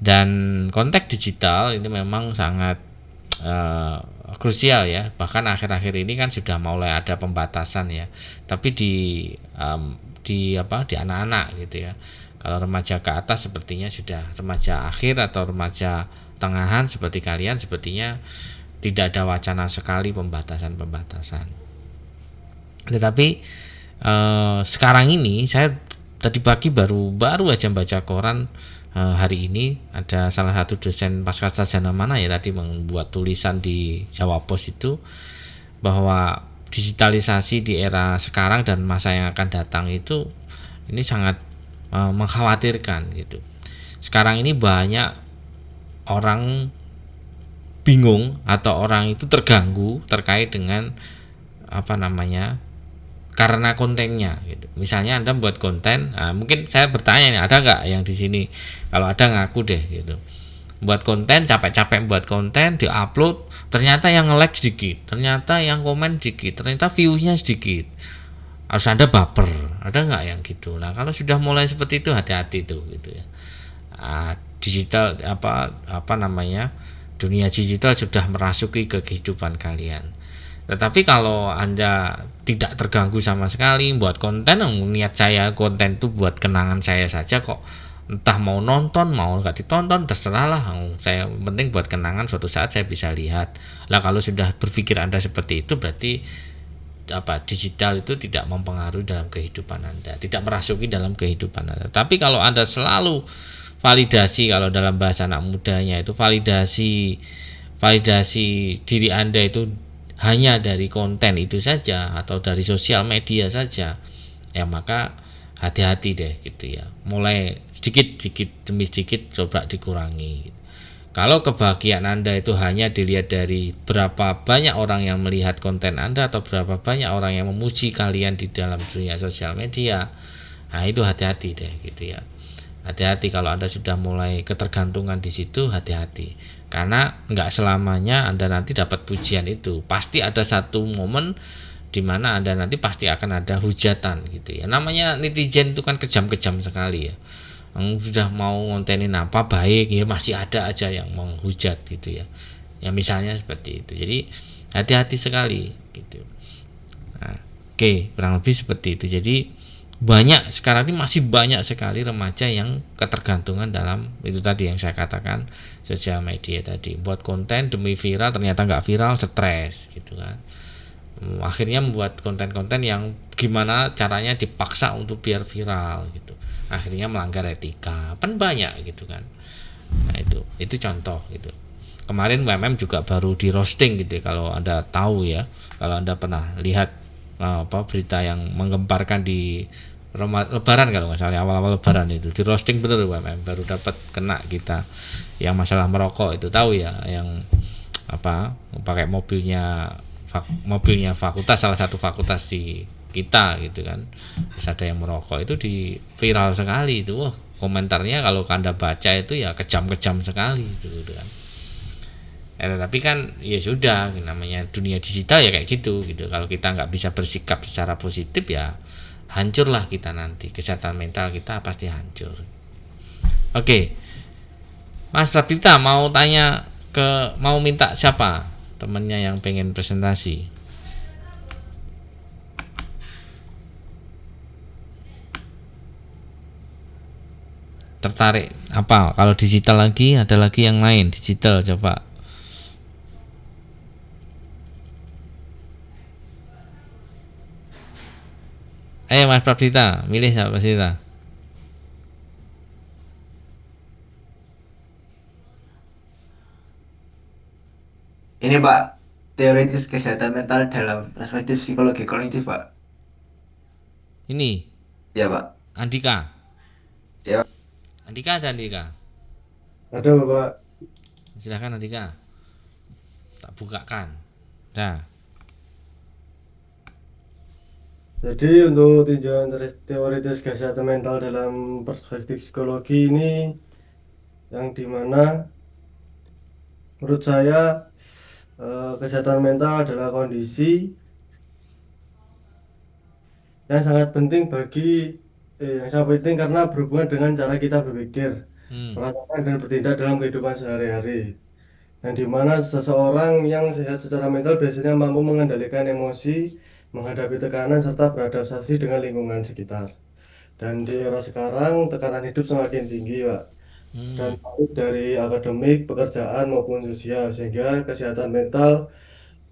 Dan konteks digital itu memang sangat krusial ya. Bahkan akhir-akhir ini kan sudah mulai ada pembatasan ya. Tapi di anak-anak gitu ya. Kalau remaja ke atas sepertinya sudah, remaja akhir atau remaja tengahan seperti kalian sepertinya tidak ada wacana sekali pembatasan. Tetapi sekarang ini saya tadi pagi baru aja baca koran. Hari ini ada salah satu dosen pascasarjana mana ya tadi membuat tulisan di Jawa Pos itu bahwa digitalisasi di era sekarang dan masa yang akan datang itu ini sangat mengkhawatirkan gitu. Sekarang ini banyak orang bingung atau orang itu terganggu terkait dengan karena kontennya gitu. Misalnya Anda buat konten, mungkin saya bertanya nih, ada nggak yang di sini? Kalau ada ngaku deh gitu. Buat konten, capek-capek buat konten, diupload, ternyata yang nge-like sedikit, ternyata yang komen sedikit, ternyata view-nya sedikit. Harus Anda baper. Ada nggak yang gitu? Nah, kalau sudah mulai seperti itu hati-hati tuh gitu ya. Digital dunia digital sudah merasuki ke kehidupan kalian. Tetapi kalau Anda tidak terganggu sama sekali buat konten, niat saya konten itu buat kenangan saya saja kok, entah mau nonton mau nggak ditonton terserah lah, saya penting buat kenangan suatu saat saya bisa lihat lah. Kalau sudah berpikir Anda seperti itu berarti digital itu tidak mempengaruhi dalam kehidupan Anda, tidak merasuki dalam kehidupan Anda. Tapi kalau Anda selalu validasi, kalau dalam bahasa anak mudanya itu validasi diri Anda itu hanya dari konten itu saja atau dari sosial media saja, ya maka hati-hati deh gitu ya. Mulai sedikit demi sedikit coba dikurangi. Kalau kebahagiaan Anda itu hanya dilihat dari berapa banyak orang yang melihat konten Anda atau berapa banyak orang yang memuji kalian di dalam dunia sosial media, nah itu hati-hati deh gitu ya. Hati-hati kalau Anda sudah mulai ketergantungan di situ, hati-hati. karena nggak selamanya Anda nanti dapat pujian itu. Pasti ada satu momen di mana Anda nanti pasti akan ada hujatan gitu ya. Namanya netizen itu kan kejam-kejam sekali ya. Yang sudah mau ngontenin apa baik ya masih ada aja yang menghujat gitu ya. Ya misalnya seperti itu. Jadi hati-hati sekali gitu. Nah, oke, kurang lebih seperti itu. Jadi banyak sekarang ini masih banyak sekali remaja yang ketergantungan dalam itu tadi yang saya katakan sosial media tadi, buat konten demi viral, ternyata nggak viral, stres gitu kan. Akhirnya membuat konten-konten yang gimana caranya dipaksa untuk biar viral gitu, akhirnya melanggar etika kan banyak gitu kan. Nah itu contoh gitu. Kemarin WMM juga baru di roasting gitu ya, kalau Anda tahu ya, kalau Anda pernah lihat berita yang menggemparkan di Lebaran kalau nggak salah, awal-awal Lebaran itu di roasting bener UMM, baru dapat kena kita yang masalah merokok itu, tahu ya, yang pakai mobilnya fakultas, salah satu fakultas di kita gitu kan, terus ada yang merokok, itu di viral sekali itu. Wah, komentarnya kalau Anda baca itu ya kejam-kejam sekali gitu kan. Tapi kan ya sudah, namanya dunia digital ya kayak gitu. Kalau kita nggak bisa bersikap secara positif ya hancurlah kita nanti, kesehatan mental kita pasti hancur. Oke, Mas Prabdita mau minta siapa temennya yang pengen presentasi? Tertarik apa? Kalau digital lagi, ada lagi yang lain digital, coba. Ayo Mas Prabdita, milih Mas Prabdita. Ini Pak, teoritis kesehatan mental dalam perspektif psikologi kognitif Pak. Ini Ya Pak. Andika. Ya. Andika ada Andika. Ada Bapak. Silahkan Andika. Tak bukakan. Dah. Jadi untuk tinjauan teoritis kesehatan mental dalam perspektif psikologi ini, yang dimana menurut saya kesehatan mental adalah kondisi yang sangat penting karena berhubungan dengan cara kita berpikir, merasakan dan bertindak dalam kehidupan sehari-hari. Yang dimana seseorang yang sehat secara mental biasanya mampu mengendalikan emosi, menghadapi tekanan, serta beradaptasi dengan lingkungan sekitar. Dan di era sekarang tekanan hidup semakin tinggi, Pak. Dan baik dari akademik, pekerjaan maupun sosial, sehingga kesehatan mental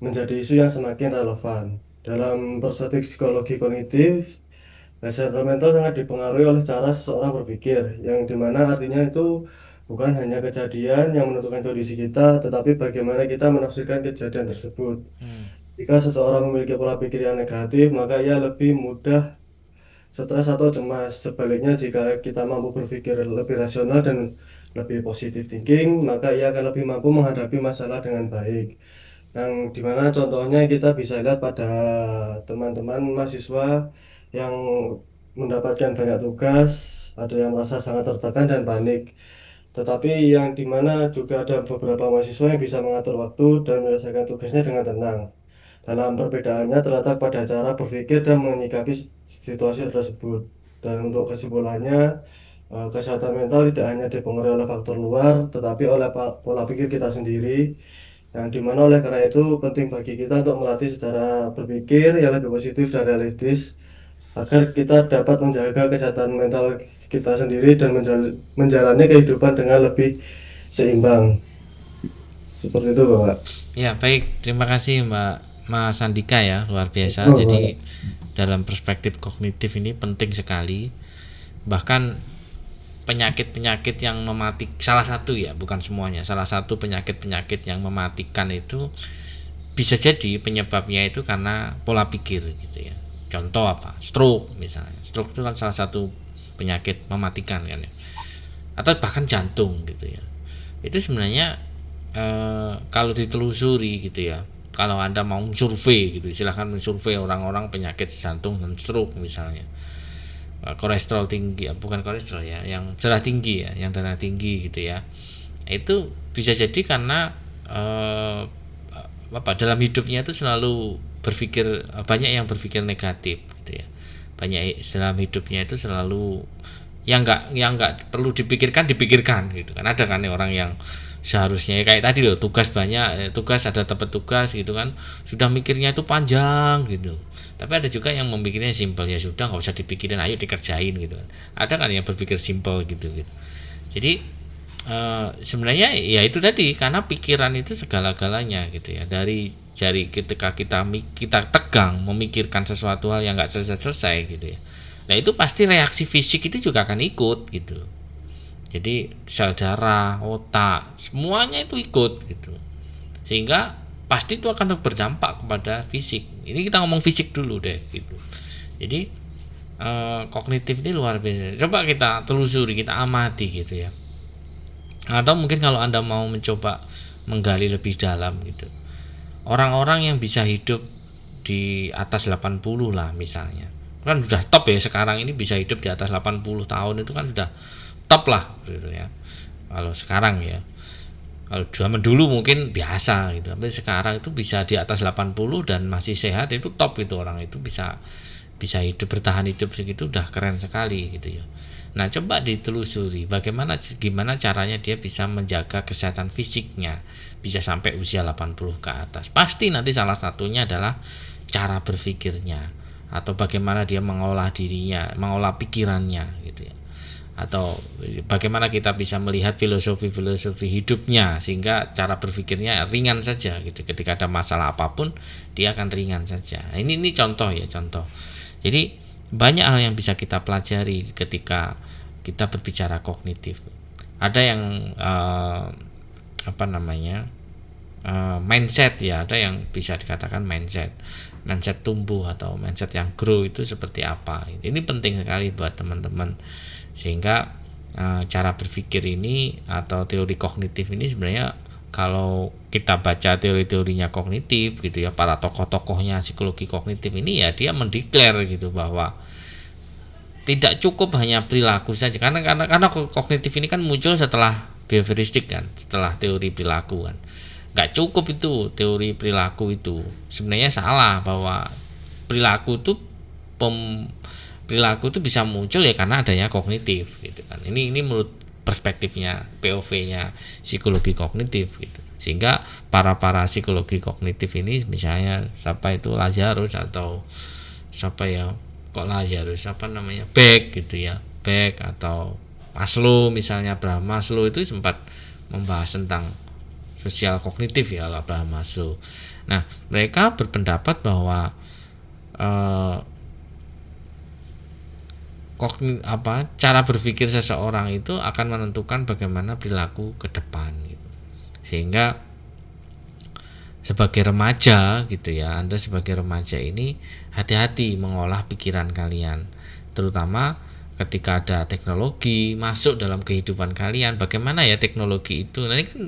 menjadi isu yang semakin relevan. Dalam perspektif psikologi kognitif, kesehatan mental sangat dipengaruhi oleh cara seseorang berpikir, yang dimana artinya itu bukan hanya kejadian yang menentukan kondisi kita, tetapi bagaimana kita menafsirkan kejadian tersebut. Jika seseorang memiliki pola pikir yang negatif, maka ia lebih mudah stres atau cemas. Sebaliknya, jika kita mampu berpikir lebih rasional dan lebih positive thinking, maka ia akan lebih mampu menghadapi masalah dengan baik. Yang dimana contohnya kita bisa lihat pada teman-teman mahasiswa yang mendapatkan banyak tugas, ada yang merasa sangat tertekan dan panik. Tetapi yang dimana juga ada beberapa mahasiswa yang bisa mengatur waktu dan menyelesaikan tugasnya dengan tenang. Dalam perbedaannya terletak pada cara berpikir dan menyikapi situasi tersebut. Dan untuk kesimpulannya, kesehatan mental tidak hanya dipengaruhi oleh faktor luar, tetapi oleh pola pikir kita sendiri. Yang dimana oleh karena itu penting bagi kita untuk melatih secara berpikir yang lebih positif dan realistis, agar kita dapat menjaga kesehatan mental kita sendiri dan menjalani kehidupan dengan lebih seimbang. Seperti itu, Bapak. Ya, baik. Terima kasih Mas Andika ya, luar biasa. Oh, Jadi dalam perspektif kognitif ini penting sekali. Bahkan penyakit-penyakit yang mematikan, salah satu ya, bukan semuanya, salah satu penyakit-penyakit yang mematikan itu bisa jadi penyebabnya itu karena pola pikir gitu ya. Contoh apa? Stroke misalnya. Stroke itu kan salah satu penyakit mematikan kan ya. Atau bahkan jantung gitu ya. Itu sebenarnya kalau ditelusuri gitu ya. Kalau Anda mau survei gitu, silahkan mensurvei orang-orang penyakit jantung dan stroke misalnya. Kolesterol tinggi, bukan kolesterol ya, yang darah tinggi ya, yang darah tinggi gitu ya. Itu bisa jadi karena dalam hidupnya itu selalu berpikir, banyak yang berpikir negatif gitu ya. Banyak dalam hidupnya itu selalu yang nggak perlu dipikirkan gitu kan. Ada kan orang yang seharusnya kayak tadi loh, tugas banyak, tugas ada tempat tugas gitu kan, sudah mikirnya itu panjang gitu. Tapi ada juga yang memikirnya simpel, ya sudah nggak usah dipikirin, ayo dikerjain gitu kan. Ada kan yang berpikir simpel gitu. Jadi sebenarnya ya itu tadi, karena pikiran itu segala-galanya gitu ya. Dari ketika kita tegang memikirkan sesuatu hal yang nggak selesai gitu ya, nah itu pasti reaksi fisik itu juga akan ikut gitu loh. Jadi sel darah, otak, semuanya itu ikut gitu, sehingga pasti itu akan berdampak kepada fisik. Ini kita ngomong fisik dulu deh gitu. Jadi kognitif ini luar biasa. Coba kita telusuri, kita amati gitu ya. Atau mungkin kalau Anda mau mencoba menggali lebih dalam gitu, orang-orang yang bisa hidup di atas 80 lah misalnya, kan sudah top ya. Sekarang ini bisa hidup di atas 80 tahun itu kan sudah top lah gitu ya. Kalau sekarang ya, kalau zaman dulu mungkin biasa gitu, tapi sekarang itu bisa di atas 80 dan masih sehat, itu top. Itu orang itu bisa hidup, bertahan hidup segitu udah keren sekali gitu ya. Nah, coba ditelusuri gimana caranya dia bisa menjaga kesehatan fisiknya bisa sampai usia 80 ke atas. Pasti nanti salah satunya adalah cara berpikirnya, atau bagaimana dia mengolah dirinya, mengolah pikirannya gitu ya. Atau bagaimana kita bisa melihat filosofi hidupnya sehingga cara berpikirnya ringan saja gitu. Ketika ada masalah apapun dia akan ringan saja. Nah, ini contoh ya, contoh. Jadi banyak hal yang bisa kita pelajari ketika kita berbicara kognitif. Ada yang mindset ya, ada yang bisa dikatakan mindset tumbuh atau mindset yang grow itu seperti apa. Ini penting sekali buat teman-teman, sehingga cara berpikir ini atau teori kognitif ini sebenarnya kalau kita baca teori-teorinya kognitif gitu ya, para tokoh-tokohnya psikologi kognitif ini ya, dia mendeklar gitu bahwa tidak cukup hanya perilaku saja, karena kognitif ini kan muncul setelah behavioristik kan, setelah teori perilaku kan. Nggak cukup itu teori perilaku itu, sebenarnya salah bahwa perilaku itu bisa muncul ya karena adanya kognitif gitu kan. Ini menurut perspektifnya, POV-nya psikologi kognitif gitu. Sehingga para psikologi kognitif ini, misalnya siapa itu Lazarus atau siapa ya, Beck gitu ya, Beck atau Maslow misalnya, Abraham Maslow itu sempat membahas tentang sosial kognitif ya, Abraham Maslow. Nah, mereka berpendapat bahwa cara berpikir seseorang itu akan menentukan bagaimana perilaku ke depan gitu. Sehingga sebagai remaja gitu ya, Anda sebagai remaja ini hati-hati mengolah pikiran kalian, terutama ketika ada teknologi masuk dalam kehidupan kalian. Bagaimana ya teknologi itu, nanti kan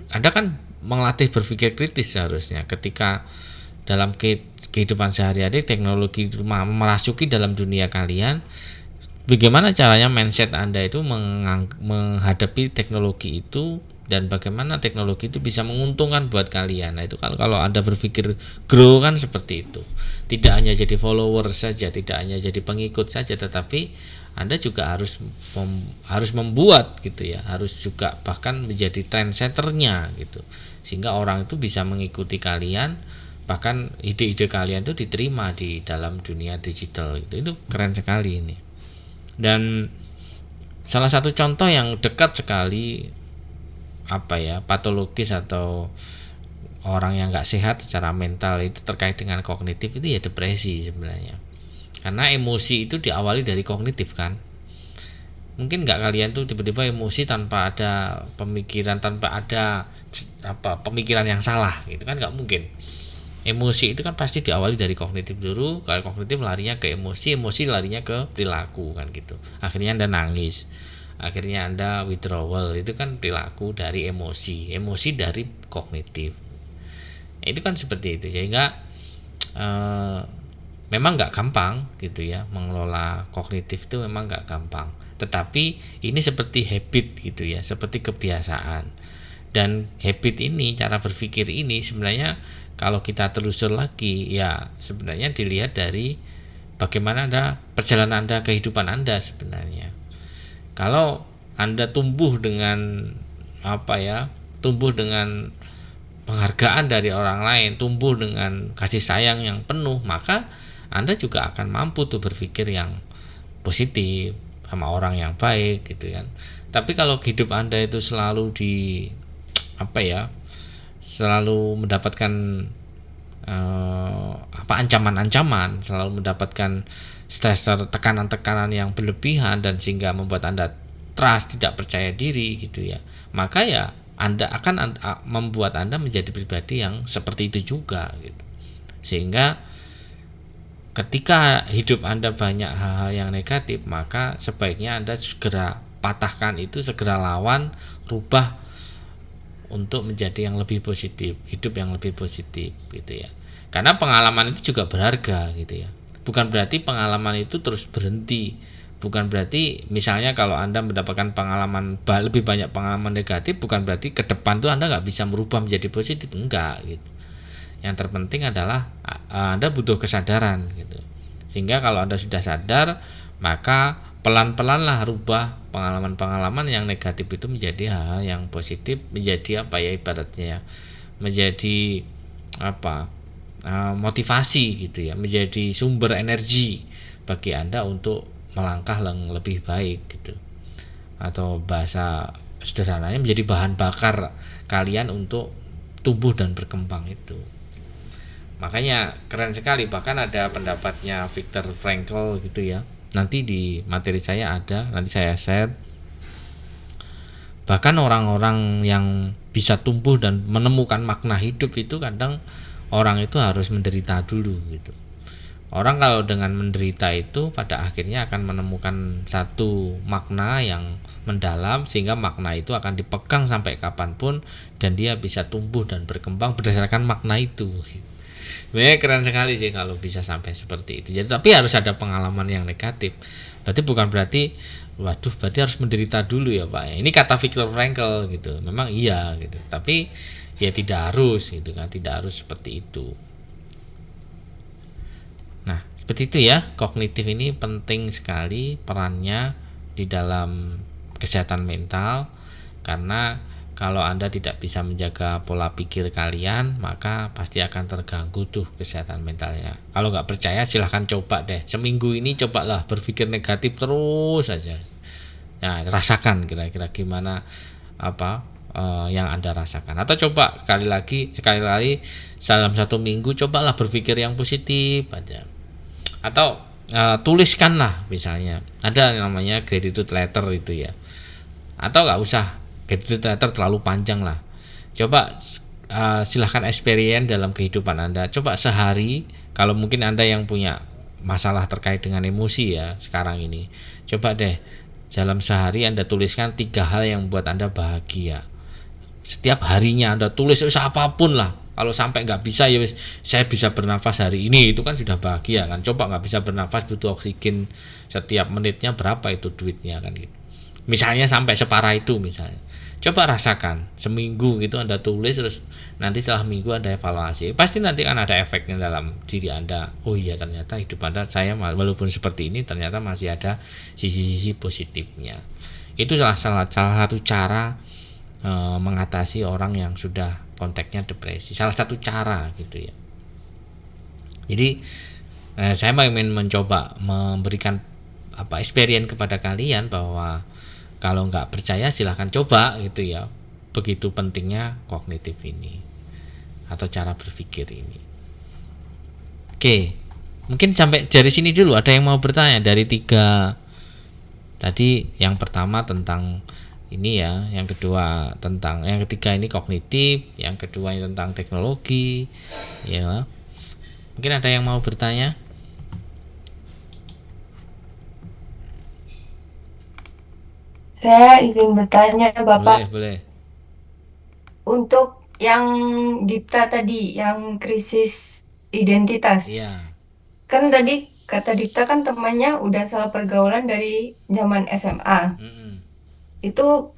Anda kan melatih berpikir kritis seharusnya. Ketika dalam kehidupan sehari-hari teknologi itu merasuki dalam dunia kalian, bagaimana caranya mindset Anda itu menghadapi teknologi itu, dan bagaimana teknologi itu bisa menguntungkan buat kalian. Nah, itu kalau Anda berpikir grow kan seperti itu. Tidak hanya jadi follower saja, tidak hanya jadi pengikut saja, tetapi Anda juga harus membuat gitu ya, harus juga bahkan menjadi trendsetternya gitu. Sehingga orang itu bisa mengikuti kalian, bahkan ide-ide kalian itu diterima di dalam dunia digital gitu. Itu keren sekali ini. Dan salah satu contoh yang dekat sekali patologis atau orang yang nggak sehat secara mental itu terkait dengan kognitif itu ya depresi sebenarnya. Karena emosi itu diawali dari kognitif kan. Mungkin nggak kalian tuh tiba-tiba emosi tanpa ada pemikiran, tanpa ada pemikiran yang salah gitu kan, nggak mungkin. Emosi itu kan pasti diawali dari kognitif dulu. Kalau kognitif larinya ke emosi larinya ke perilaku kan gitu. Akhirnya Anda nangis, akhirnya Anda withdrawal, itu kan perilaku dari emosi dari kognitif. Itu kan seperti itu. Sehingga memang nggak gampang gitu ya, mengelola kognitif itu memang nggak gampang. Tetapi ini seperti habit gitu ya, seperti kebiasaan. Dan habit ini, cara berpikir ini sebenarnya kalau kita telusur lagi ya sebenarnya dilihat dari bagaimana perjalanan Anda, kehidupan Anda sebenarnya. Kalau Anda tumbuh dengan tumbuh dengan penghargaan dari orang lain, tumbuh dengan kasih sayang yang penuh, maka Anda juga akan mampu tuh berpikir yang positif sama orang yang baik gitu kan. Tapi kalau hidup Anda itu selalu selalu mendapatkan ancaman-ancaman, selalu mendapatkan stres, tekanan-tekanan yang berlebihan, dan sehingga membuat Anda tidak percaya diri gitu ya, maka ya Anda akan membuat Anda menjadi pribadi yang seperti itu juga gitu. Sehingga ketika hidup Anda banyak hal-hal yang negatif, maka sebaiknya Anda segera patahkan itu, segera lawan, rubah untuk menjadi yang lebih positif, hidup yang lebih positif gitu ya. Karena pengalaman itu juga berharga gitu ya. Bukan berarti pengalaman itu terus berhenti. Bukan berarti misalnya kalau Anda mendapatkan pengalaman lebih banyak pengalaman negatif, bukan berarti ke depan tuh Anda nggak bisa merubah menjadi positif, enggak gitu. Yang terpenting adalah Anda butuh kesadaran gitu. Sehingga kalau Anda sudah sadar, maka pelan-pelanlah rubah pengalaman-pengalaman yang negatif itu menjadi hal-hal yang positif, menjadi ibaratnya ya, menjadi motivasi gitu ya, menjadi sumber energi bagi Anda untuk melangkah yang lebih baik gitu, atau bahasa sederhananya menjadi bahan bakar kalian untuk tumbuh dan berkembang itu. Makanya keren sekali, bahkan ada pendapatnya Viktor Frankl gitu ya, nanti di materi saya ada, nanti saya share. Bahkan orang-orang yang bisa tumbuh dan menemukan makna hidup itu kadang orang itu harus menderita dulu gitu. Orang kalau dengan menderita itu pada akhirnya akan menemukan satu makna yang mendalam, sehingga makna itu akan dipegang sampai kapanpun dan dia bisa tumbuh dan berkembang berdasarkan makna itu. Sebenarnya keren sekali sih kalau bisa sampai seperti itu. Jadi tapi harus ada pengalaman yang negatif. Berarti bukan berarti berarti harus menderita dulu ya Pak. Ini kata Viktor Frankl gitu. Memang iya gitu. Tapi ya tidak harus gitu kan, tidak harus seperti itu. Nah, seperti itu ya, kognitif ini penting sekali perannya di dalam kesehatan mental, karena kalau Anda tidak bisa menjaga pola pikir kalian, maka pasti akan terganggu tuh kesehatan mentalnya. Kalau nggak percaya silahkan coba deh, seminggu ini cobalah berpikir negatif terus saja. Nah, rasakan kira-kira gimana yang Anda rasakan. Atau coba sekali lagi dalam 1 minggu cobalah berpikir yang positif aja. Atau tuliskanlah, misalnya ada namanya gratitude letter itu ya, atau nggak usah gratitude letter terlalu panjang lah. Coba silahkan experience dalam kehidupan Anda. Coba sehari, kalau mungkin Anda yang punya masalah terkait dengan emosi ya sekarang ini, coba deh dalam sehari Anda tuliskan 3 hal yang membuat Anda bahagia. Setiap harinya Anda tulis apapun lah. Kalau sampai nggak bisa ya saya bisa bernafas hari ini, itu kan sudah bahagia kan. Coba nggak bisa bernafas, butuh oksigen setiap menitnya berapa itu duitnya kan gitu. Misalnya sampai separah itu misalnya. Coba rasakan seminggu gitu Anda tulis, terus nanti setelah minggu Anda evaluasi. Pasti nanti kan ada efeknya dalam diri Anda. Oh iya, ternyata hidup Anda, saya walaupun seperti ini ternyata masih ada sisi-sisi positifnya. Itu salah satu cara mengatasi orang yang sudah konteksnya depresi, salah satu cara gitu ya. Jadi saya ingin mencoba memberikan experience kepada kalian bahwa kalau nggak percaya silahkan coba gitu ya, begitu pentingnya kognitif ini atau cara berpikir ini. Oke, mungkin sampai dari sini dulu. Ada yang mau bertanya dari 3 tadi? Yang pertama tentang ini ya, yang kedua tentang, yang ketiga ini kognitif, yang kedua ini tentang teknologi ya. Mungkin ada yang mau bertanya? Saya izin bertanya, Bapak. Boleh. Untuk yang Dipta tadi, yang krisis identitas. Iya. Kan tadi kata Dipta kan temannya udah salah pergaulan dari zaman SMA. Mm-mm. Itu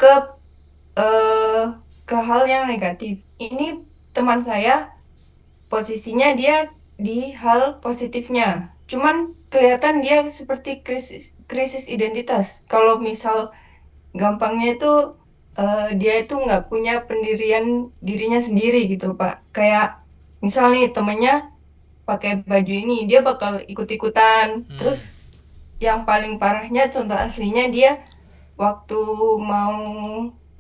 eh, ke hal yang negatif. Ini teman saya posisinya dia di hal positifnya. Cuman kelihatan dia seperti krisis krisis identitas. Kalau misal gampangnya itu dia itu nggak punya pendirian dirinya sendiri gitu, Pak. Kayak misal nih temennya pakai baju ini, dia bakal ikut-ikutan. Terus Hmm. yang paling parahnya contoh aslinya dia waktu mau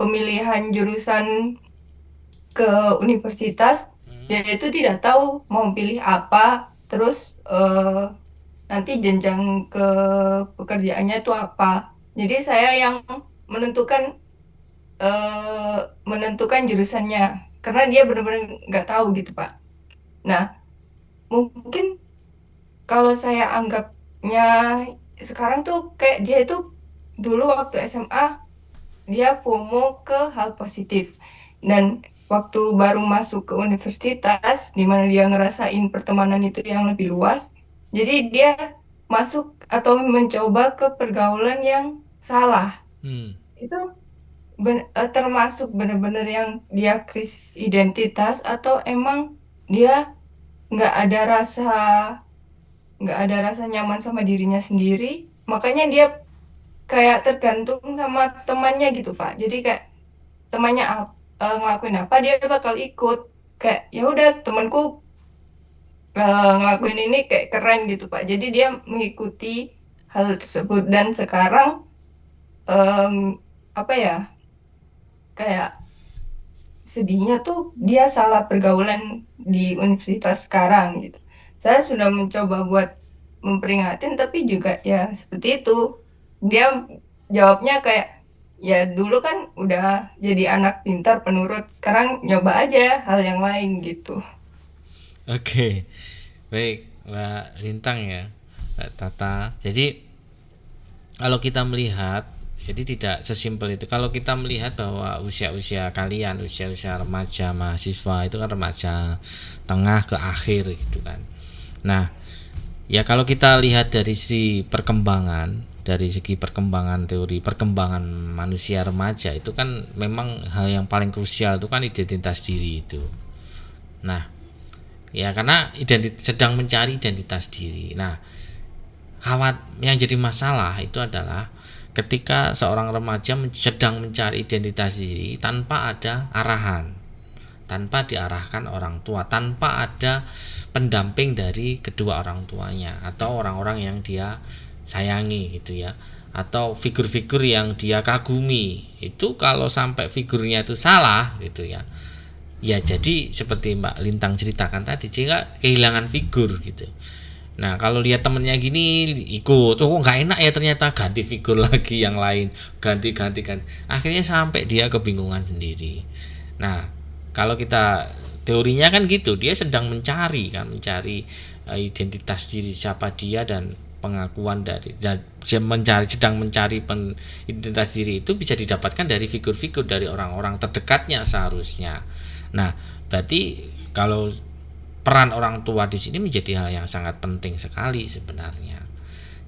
pemilihan jurusan ke universitas, Hmm. dia itu tidak tahu mau pilih apa. Terus nanti jenjang ke pekerjaannya itu apa. Jadi saya yang menentukan eh, menentukan jurusannya karena dia benar-benar nggak tahu gitu Pak. Nah, mungkin kalau saya anggapnya sekarang tuh kayak dia itu dulu waktu SMA dia FOMO ke hal positif dan waktu baru masuk ke universitas di mana dia ngerasain pertemanan itu yang lebih luas, jadi dia masuk atau mencoba ke pergaulan yang salah. Hmm. Itu termasuk benar-benar yang dia krisis identitas atau emang dia nggak ada rasa nggak ada rasa nyaman sama dirinya sendiri, makanya dia kayak tergantung sama temannya gitu Pak. Jadi kayak temannya ngelakuin apa dia bakal ikut. Kayak ya udah temanku ngelakuin ini kayak keren gitu Pak. Jadi dia mengikuti hal tersebut dan sekarang em, apa ya, kayak sedihnya tuh dia salah pergaulan di universitas sekarang gitu. Saya sudah mencoba buat memperingatin tapi juga ya seperti itu. Dia jawabnya kayak ya dulu kan udah jadi anak pintar penurut, sekarang nyoba aja hal yang lain gitu. Oke, baik Mbak Lintang ya, Mbak Tata. Jadi kalau kita melihat, jadi tidak sesimpel itu. Kalau kita melihat bahwa usia-usia kalian, usia-usia remaja, mahasiswa itu kan remaja tengah ke akhir gitu kan. Nah, ya kalau kita lihat dari segi perkembangan, dari segi perkembangan teori perkembangan manusia remaja itu kan memang hal yang paling krusial itu kan identitas diri itu. Nah, ya karena sedang mencari identitas diri. Nah, yang jadi masalah itu adalah ketika seorang remaja sedang mencari identitas diri tanpa ada arahan, tanpa diarahkan orang tua, tanpa ada pendamping dari kedua orang tuanya atau orang-orang yang dia sayangi gitu ya, atau figur-figur yang dia kagumi. Itu kalau sampai figurnya itu salah gitu ya, ya jadi seperti Mbak Lintang ceritakan tadi, jika kehilangan figur gitu. Nah kalau lihat temennya gini ikut, oh nggak enak ya, ternyata ganti figur lagi yang lain, ganti, akhirnya sampai dia kebingungan sendiri. Nah kalau kita teorinya kan gitu, dia sedang mencari kan, mencari identitas diri siapa dia dan pengakuan dari, dan sedang mencari identitas diri itu bisa didapatkan dari figur-figur dari orang-orang terdekatnya seharusnya. Nah berarti kalau peran orang tua di sini menjadi hal yang sangat penting sekali sebenarnya.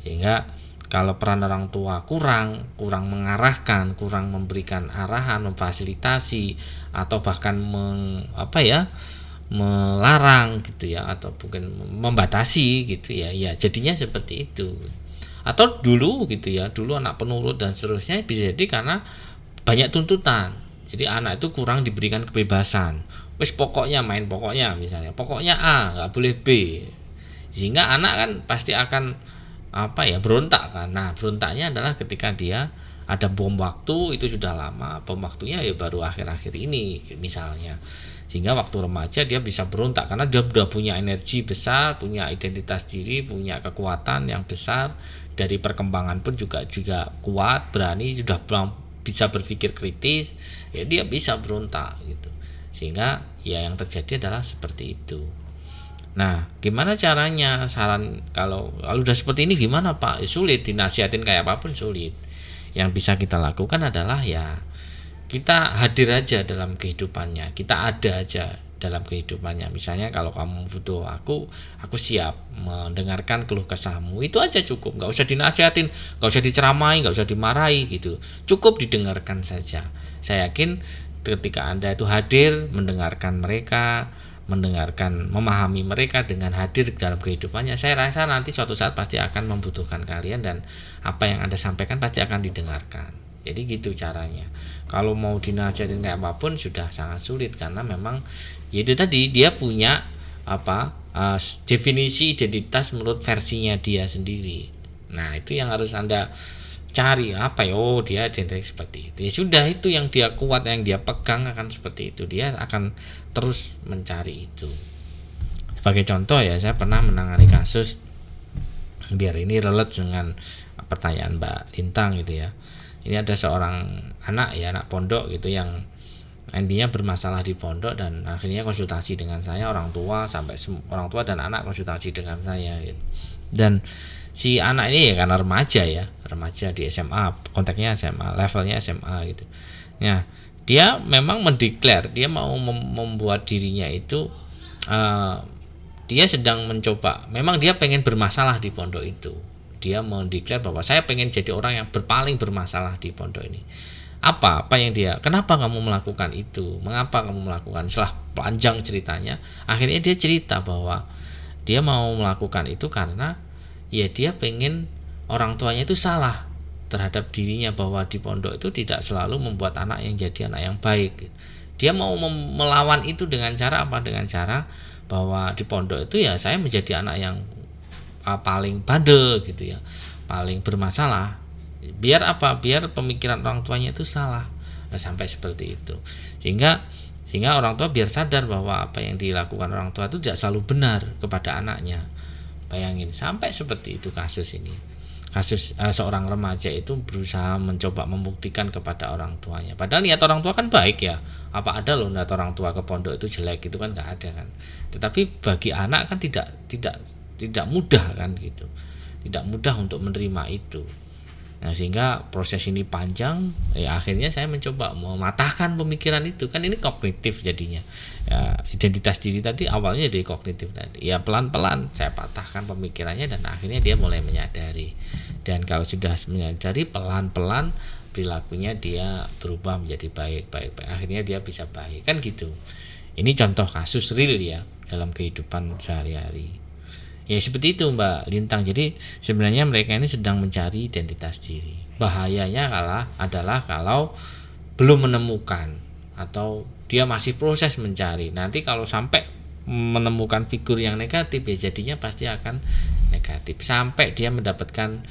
Sehingga kalau peran orang tua kurang mengarahkan, kurang memberikan arahan, memfasilitasi atau bahkan melarang gitu ya, atau mungkin membatasi gitu ya, ya jadinya seperti itu. Atau dulu gitu ya, dulu anak penurut dan seterusnya bisa jadi karena banyak tuntutan. Jadi anak itu kurang diberikan kebebasan. Wis pokoknya main, pokoknya misalnya pokoknya A nggak boleh B, sehingga anak kan pasti akan berontak kan. Nah berontaknya adalah ketika dia ada bom waktu, itu sudah lama, bom waktunya ya baru akhir-akhir ini misalnya, sehingga waktu remaja dia bisa berontak karena dia sudah punya energi besar, punya identitas diri, punya kekuatan yang besar, dari perkembangan pun juga kuat, berani, sudah bisa berpikir kritis, ya dia bisa berontak gitu. Sehingga ya yang terjadi adalah seperti itu. Nah gimana caranya, saran kalau udah seperti ini gimana Pak? Sulit, dinasihatin kayak apapun sulit. Yang bisa kita lakukan adalah ya kita hadir aja dalam kehidupannya, kita ada aja dalam kehidupannya. Misalnya kalau kamu butuh aku siap mendengarkan keluh kesahmu, itu aja cukup. Nggak usah dinasihatin, nggak usah diceramai, nggak usah dimarahi gitu, cukup didengarkan saja. Saya yakin ketika Anda itu hadir mendengarkan mereka, memahami mereka dengan hadir dalam kehidupannya, saya rasa nanti suatu saat pasti akan membutuhkan kalian, dan apa yang Anda sampaikan pasti akan didengarkan. Jadi gitu caranya. Kalau mau dinasihatin kayak apapun sudah sangat sulit, karena memang ya itu tadi, dia punya definisi identitas menurut versinya dia sendiri. Nah, itu yang harus Anda cari, apa ya, oh dia identitas seperti itu, ya sudah, itu yang dia kuat, yang dia pegang akan seperti itu, dia akan terus mencari itu. Sebagai contoh ya, saya pernah menangani kasus, biar ini relate dengan pertanyaan Mbak Lintang gitu ya. Ini ada seorang anak pondok gitu, yang intinya bermasalah di pondok, dan akhirnya konsultasi dengan saya, orang tua dan anak konsultasi dengan saya gitu. Dan si anak ini ya karena remaja di SMA, konteksnya SMA, levelnya SMA gitu. Nah, dia memang mendeklar dia mau membuat dirinya itu dia sedang mencoba, memang dia pengen bermasalah di pondok itu. Dia mendeklar bahwa saya pengen jadi orang yang paling bermasalah di pondok ini. Apa yang dia, kenapa kamu melakukan itu, mengapa kamu melakukan, setelah panjang ceritanya, akhirnya dia cerita bahwa dia mau melakukan itu karena ya dia pengen orang tuanya itu salah terhadap dirinya, bahwa di pondok itu tidak selalu membuat anak yang jadi anak yang baik. Dia mau melawan itu dengan cara apa? Dengan cara bahwa di pondok itu ya saya menjadi anak yang paling bandel gitu ya, paling bermasalah. Biar apa? Biar pemikiran orang tuanya itu salah. Sampai seperti itu. Sehingga orang tua biar sadar bahwa apa yang dilakukan orang tua itu tidak selalu benar kepada anaknya. Bayangin, sampai seperti itu kasus ini. Kasus seorang remaja itu berusaha mencoba membuktikan kepada orang tuanya. Padahal niat orang tua kan baik ya. Apa ada loh niat orang tua ke pondok itu jelek, itu kan nggak ada kan. Tetapi bagi anak kan tidak mudah kan gitu. Tidak mudah untuk menerima itu. Nah, sehingga proses ini panjang, ya akhirnya saya mencoba mematahkan pemikiran itu. Kan ini kognitif jadinya. Ya, identitas diri tadi awalnya dari kognitif tadi. Ya pelan-pelan saya patahkan pemikirannya, dan akhirnya dia mulai menyadari. Dan kalau sudah menyadari, pelan-pelan perilakunya dia berubah menjadi baik. Akhirnya dia bisa baik. Kan gitu. Ini contoh kasus real ya dalam kehidupan sehari-hari. Ya seperti itu Mbak Lintang. Jadi sebenarnya mereka ini sedang mencari identitas diri. Bahayanya adalah kalau belum menemukan, atau dia masih proses mencari. Nanti kalau sampai menemukan figur yang negatif, ya jadinya pasti akan negatif. Sampai dia mendapatkan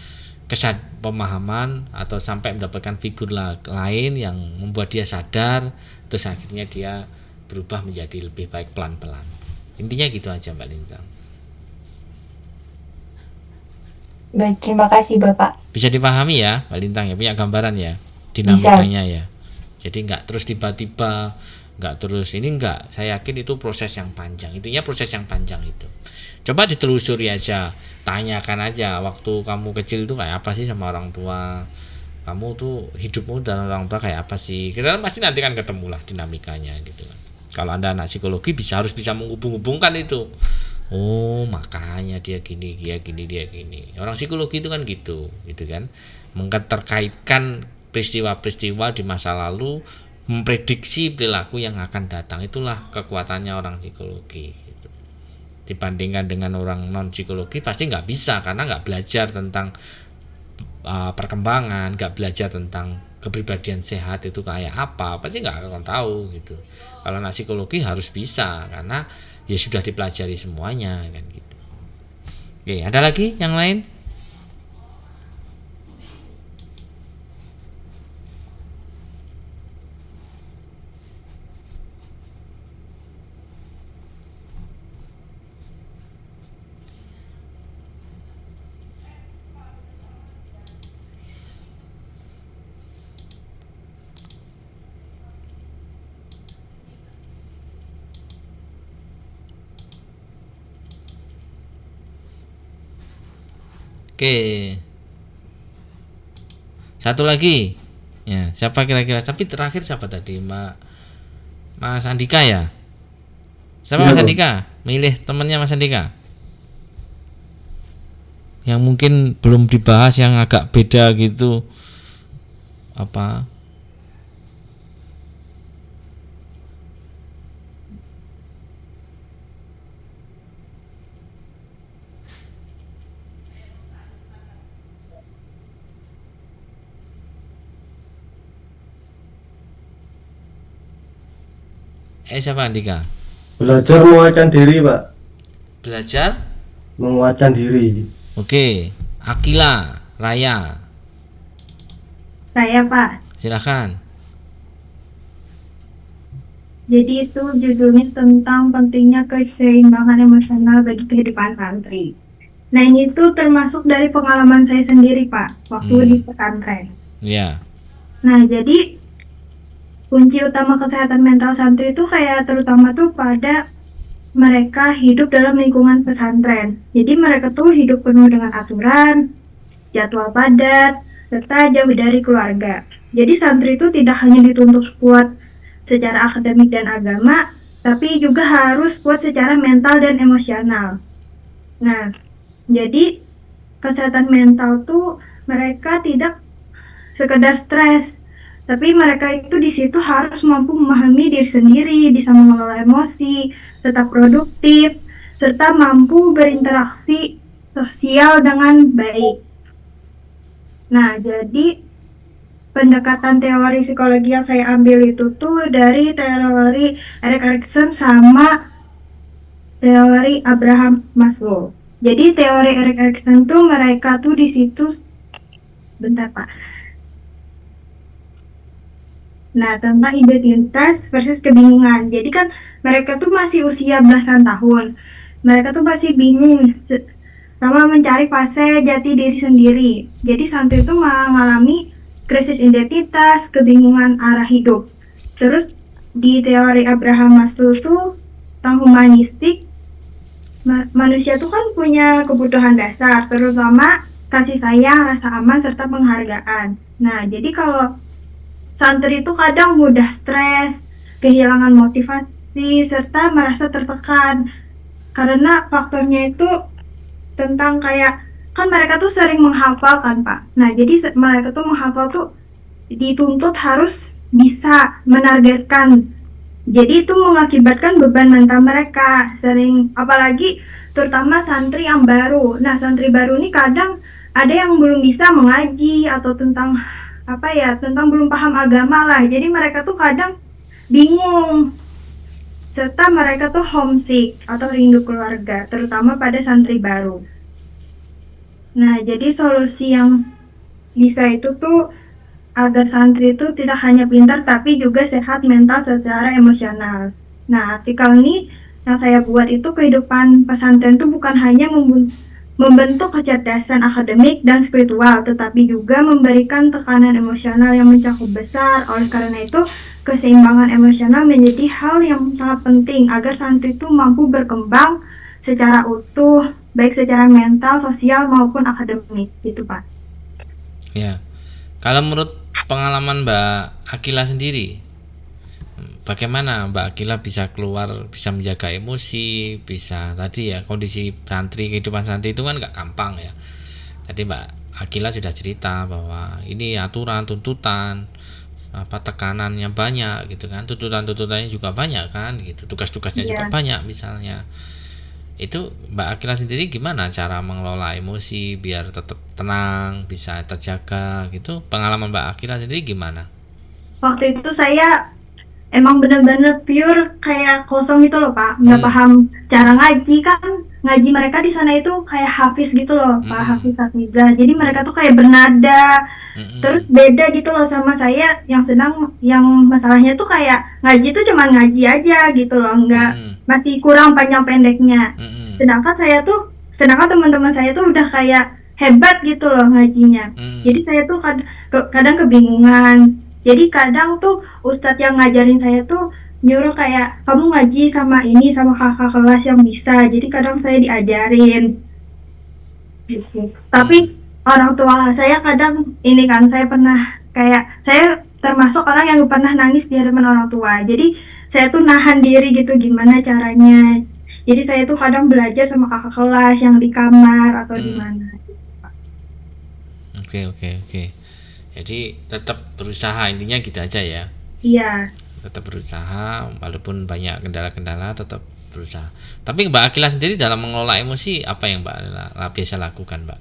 pemahaman, atau sampai mendapatkan figur lain yang membuat dia sadar, terus akhirnya dia berubah menjadi lebih baik pelan-pelan. Intinya gitu aja Mbak Lintang. Baik, terima kasih Bapak. Bisa dipahami ya Mbak Lintang ya, punya gambaran ya dinamikanya ya. Jadi nggak terus tiba-tiba, nggak terus ini, nggak. Saya yakin itu proses yang panjang. Intinya proses yang panjang itu. Coba ditelusuri aja, tanyakan aja waktu kamu kecil itu kayak apa sih sama orang tua. Kamu tuh hidupmu dan orang tua kayak apa sih? Kita pasti nanti kan ketemu lah dinamikanya gitu kan. Kalau Anda anak psikologi harus bisa menghubung-hubungkan itu. Oh, makanya dia gini. Orang psikologi itu kan gitu kan. Terkaitkan peristiwa-peristiwa di masa lalu, memprediksi perilaku yang akan datang. Itulah kekuatannya orang psikologi gitu. Dibandingkan dengan orang non psikologi pasti nggak bisa, karena nggak belajar tentang perkembangan, nggak belajar tentang kepribadian sehat itu kayak apa, pasti nggak akan tahu gitu. Kalau anak psikologi harus bisa, karena ya sudah dipelajari semuanya kan gitu. Oke, ada lagi yang lain? Oke. Satu lagi Ya, siapa kira-kira? Tapi terakhir siapa tadi? Mas Andika ya? Siapa Iya, Mas Bro. Andika? Milih temennya Mas Andika. Yang mungkin belum dibahas yang agak beda gitu. Apa? Siapa Andika? Belajar menguatkan diri, Pak. Belajar? Menguatkan diri. Oke. Akila, Raya, Saya, Pak. silakan. Jadi itu judulnya tentang pentingnya keseimbangan emosional bagi kehidupan santri. Nah, ini tuh termasuk dari pengalaman saya sendiri, Pak, waktu di pesantren. Ya. Nah, jadi kunci utama kesehatan mental santri itu kayak terutama tuh pada mereka hidup dalam lingkungan pesantren. Jadi mereka tuh hidup penuh dengan aturan, jadwal padat, serta jauh dari keluarga. Jadi santri itu tidak hanya dituntut kuat secara akademik dan agama, tapi juga harus kuat secara mental dan emosional. Nah, jadi kesehatan mental tuh mereka tidak sekedar stres, tapi mereka itu di situ harus mampu memahami diri sendiri, bisa mengelola emosi, tetap produktif, serta mampu berinteraksi sosial dengan baik. Nah, jadi pendekatan teori psikologi yang saya ambil itu tuh dari teori Erik Erikson sama teori Abraham Maslow. Jadi teori Erik Erikson tuh mereka tuh di situ, bentar Pak. Nah, tentang identitas versus kebingungan. Jadi kan mereka tuh masih usia belasan tahun. Mereka tuh masih bingung sama mencari fase jati diri sendiri. Jadi santri itu mengalami krisis identitas, kebingungan arah hidup. Terus di teori Abraham Maslow tuh tentang humanistik, manusia tuh kan punya kebutuhan dasar, terutama kasih sayang, rasa aman, serta penghargaan. Nah, jadi kalau santri itu kadang mudah stres, kehilangan motivasi, serta merasa tertekan. Karena faktornya itu tentang kayak, kan mereka tuh sering menghafal kan Pak. Nah, jadi mereka tuh menghafal tuh dituntut harus bisa menargetkan. Jadi itu mengakibatkan beban mental mereka sering, apalagi terutama santri yang baru. Nah, santri baru ini kadang ada yang belum bisa mengaji atau tentang tentang belum paham agama lah. Jadi mereka tuh kadang bingung. Serta mereka tuh homesick atau rindu keluarga, terutama pada santri baru. Nah, jadi solusi yang bisa itu tuh agar santri itu tidak hanya pintar tapi juga sehat mental secara emosional. Nah, artikel ini yang saya buat itu kehidupan pesantren itu bukan hanya membentuk kecerdasan akademik dan spiritual, tetapi juga memberikan tekanan emosional yang mencakup besar. Oleh karena itu, keseimbangan emosional menjadi hal yang sangat penting agar santri itu mampu berkembang secara utuh, baik secara mental, sosial, maupun akademik, gitu Pak. Ya. Kalau menurut pengalaman Mbak Akila sendiri, bagaimana Mbak Akila bisa keluar, bisa menjaga emosi, bisa tadi ya kondisi santri, kehidupan santri itu kan nggak gampang ya. Tadi Mbak Akila sudah cerita bahwa ini aturan, tuntutan, tekanannya banyak gitu kan, tuntutannya juga banyak kan gitu, tugas-tugasnya juga banyak misalnya. Itu Mbak Akila sendiri gimana cara mengelola emosi biar tetap tenang, bisa terjaga gitu? Pengalaman Mbak Akila sendiri gimana? Waktu itu saya emang bener-bener pure kayak kosong gitu loh Pak, nggak paham cara ngaji. Kan ngaji mereka di sana itu kayak hafiz gitu loh Pak, hafiz hafizah. Jadi mereka tuh kayak bernada, terus beda gitu loh sama saya yang yang masalahnya tuh kayak ngaji tuh cuma ngaji aja gitu loh, nggak, masih kurang panjang pendeknya. Sedangkan teman-teman saya tuh udah kayak hebat gitu loh ngajinya. Jadi saya tuh kadang kebingungan. Jadi kadang tuh ustadz yang ngajarin saya tuh nyuruh kayak, kamu ngaji sama ini, sama kakak kelas yang bisa. Jadi kadang saya diajarin gitu. Tapi orang tua saya kadang ini kan, saya pernah Kayak saya termasuk orang yang pernah nangis di hadapan orang tua. Jadi saya tuh nahan diri gitu gimana caranya. Jadi saya tuh kadang belajar sama kakak kelas yang di kamar atau di mana. Oke. Jadi tetap berusaha, intinya gitu aja ya. Iya. Tetap berusaha walaupun banyak kendala-kendala, tetap berusaha. Tapi Mbak Akila sendiri dalam mengelola emosi apa yang Mbak Akila biasa lakukan, Mbak?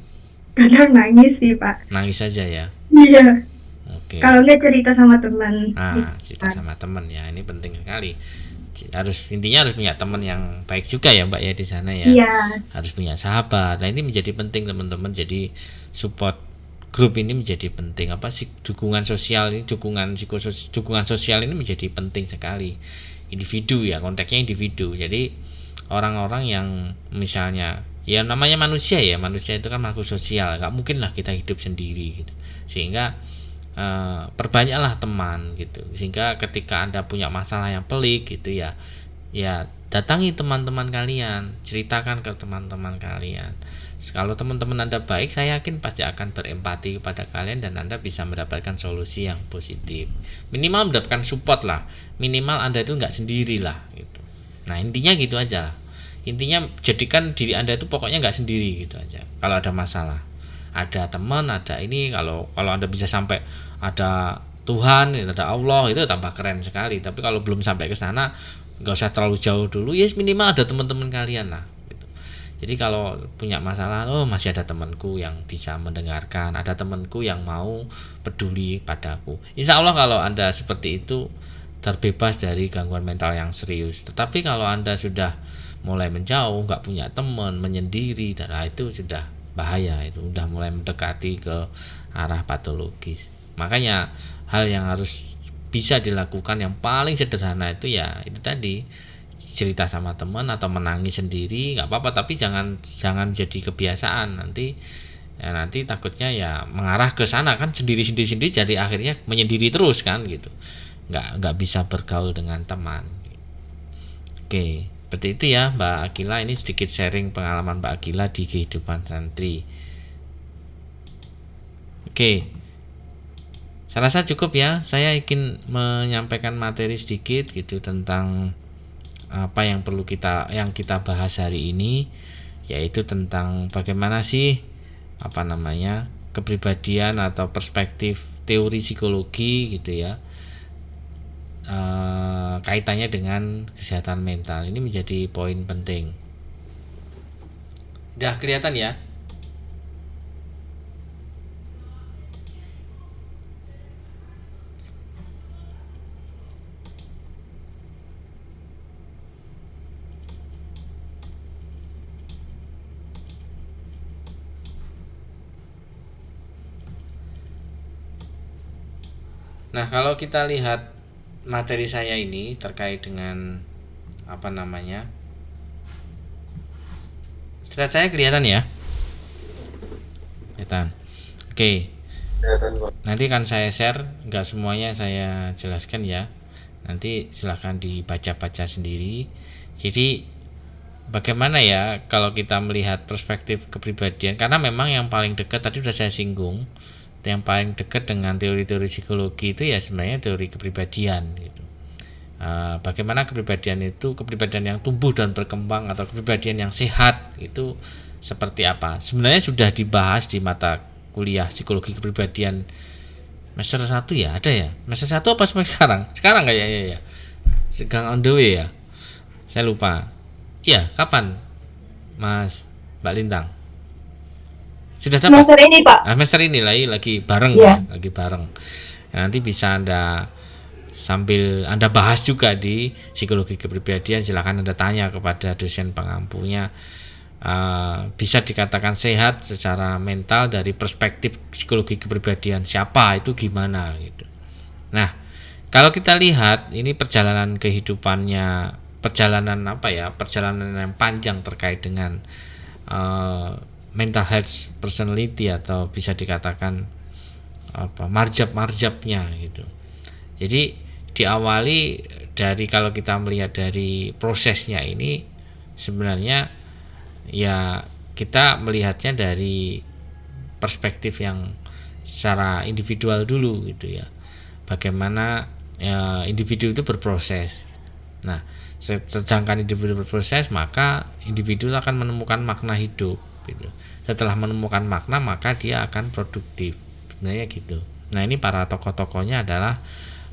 Kadang nangis sih, Pak. Nangis saja ya. Iya. Oke. Kalau nggak cerita sama teman. Cerita sama teman ya, ini penting sekali. Intinya harus punya teman yang baik juga ya Mbak ya di sana ya. Iya. Harus punya sahabat. Nah, ini menjadi penting teman-teman. Jadi support grup ini menjadi penting. Dukungan sosial ini, dukungan sosial ini menjadi penting sekali. Individu ya, konteksnya individu. Jadi orang-orang yang misalnya ya namanya manusia itu kan makhluk sosial, nggak mungkin lah kita hidup sendiri gitu. Sehingga perbanyaklah teman gitu, sehingga ketika Anda punya masalah yang pelik gitu ya datangi teman-teman kalian, ceritakan ke teman-teman kalian. Kalau teman-teman Anda baik, saya yakin pasti akan berempati kepada kalian dan Anda bisa mendapatkan solusi yang positif. Minimal mendapatkan support lah, minimal Anda itu nggak sendiri lah gitu. Nah intinya gitu aja lah. Intinya jadikan diri Anda itu pokoknya nggak sendiri gitu aja. Kalau ada masalah, ada teman, ada ini. Kalau Anda bisa sampai ada Tuhan, ada Allah, itu tambah keren sekali. Tapi kalau belum sampai ke sana, nggak usah terlalu jauh dulu. Ya minimal ada teman-teman kalian lah. Gitu. Jadi kalau punya masalah, masih ada temanku yang bisa mendengarkan, ada temanku yang mau peduli padaku. Insya Allah kalau Anda seperti itu terbebas dari gangguan mental yang serius. Tetapi kalau Anda sudah mulai menjauh, nggak punya teman, menyendiri, dan itu sudah bahaya, itu udah mulai mendekati ke arah patologis. Makanya hal yang harus bisa dilakukan yang paling sederhana itu ya itu tadi, cerita sama teman atau menangis sendiri nggak apa-apa, tapi jangan jadi kebiasaan. Nanti takutnya ya mengarah ke sana kan, sendiri jadi akhirnya menyendiri terus kan gitu, nggak bisa bergaul dengan teman. Oke, seperti itu ya Mbak Akila. Ini sedikit sharing pengalaman Mbak Akila di kehidupan santri. Oke, saya rasa cukup ya. Saya ingin menyampaikan materi sedikit gitu tentang apa yang kita bahas hari ini, yaitu tentang bagaimana sih kepribadian atau perspektif teori psikologi gitu ya, kaitannya dengan kesehatan mental. Ini menjadi poin penting. Udah kelihatan ya? Nah, kalau kita lihat materi saya ini terkait dengan slide saya kelihatan ya? Kelihatan. Oke. Nanti kan saya share, nggak semuanya saya jelaskan ya. Nanti silahkan dibaca-baca sendiri. Jadi bagaimana ya kalau kita melihat perspektif kepribadian, karena memang yang paling dekat tadi sudah saya singgung, yang paling dekat dengan teori-teori psikologi itu ya sebenarnya teori kepribadian gitu. Bagaimana kepribadian yang tumbuh dan berkembang atau kepribadian yang sehat itu seperti apa, sebenarnya sudah dibahas di mata kuliah psikologi kepribadian semester 1 ya, ada ya semester 1 apa sekarang kayaknya ya, sedang on the way ya, saya lupa. Iya, kapan Mas Mbak Lintang? Sudah dapat? Semester ini Pak. Semester ini lagi bareng Yeah. lagi bareng. Nanti bisa Anda sambil Anda bahas juga di psikologi kepribadian, silakan Anda tanya kepada dosen pengampunya. Bisa dikatakan sehat secara mental dari perspektif psikologi kepribadian siapa itu gimana gitu. Nah, kalau kita lihat ini perjalanan kehidupannya, perjalanan yang panjang terkait dengan mental health personality, atau bisa dikatakan marjab-marjabnya gitu. Jadi diawali dari, kalau kita melihat dari prosesnya ini sebenarnya ya kita melihatnya dari perspektif yang secara individual dulu gitu ya. Bagaimana individu itu berproses. Nah, sedangkan individu berproses, maka individu akan menemukan makna hidup gitu. Setelah menemukan makna, maka dia akan produktif. Sebenarnya gitu. Nah, ini para tokoh-tokohnya adalah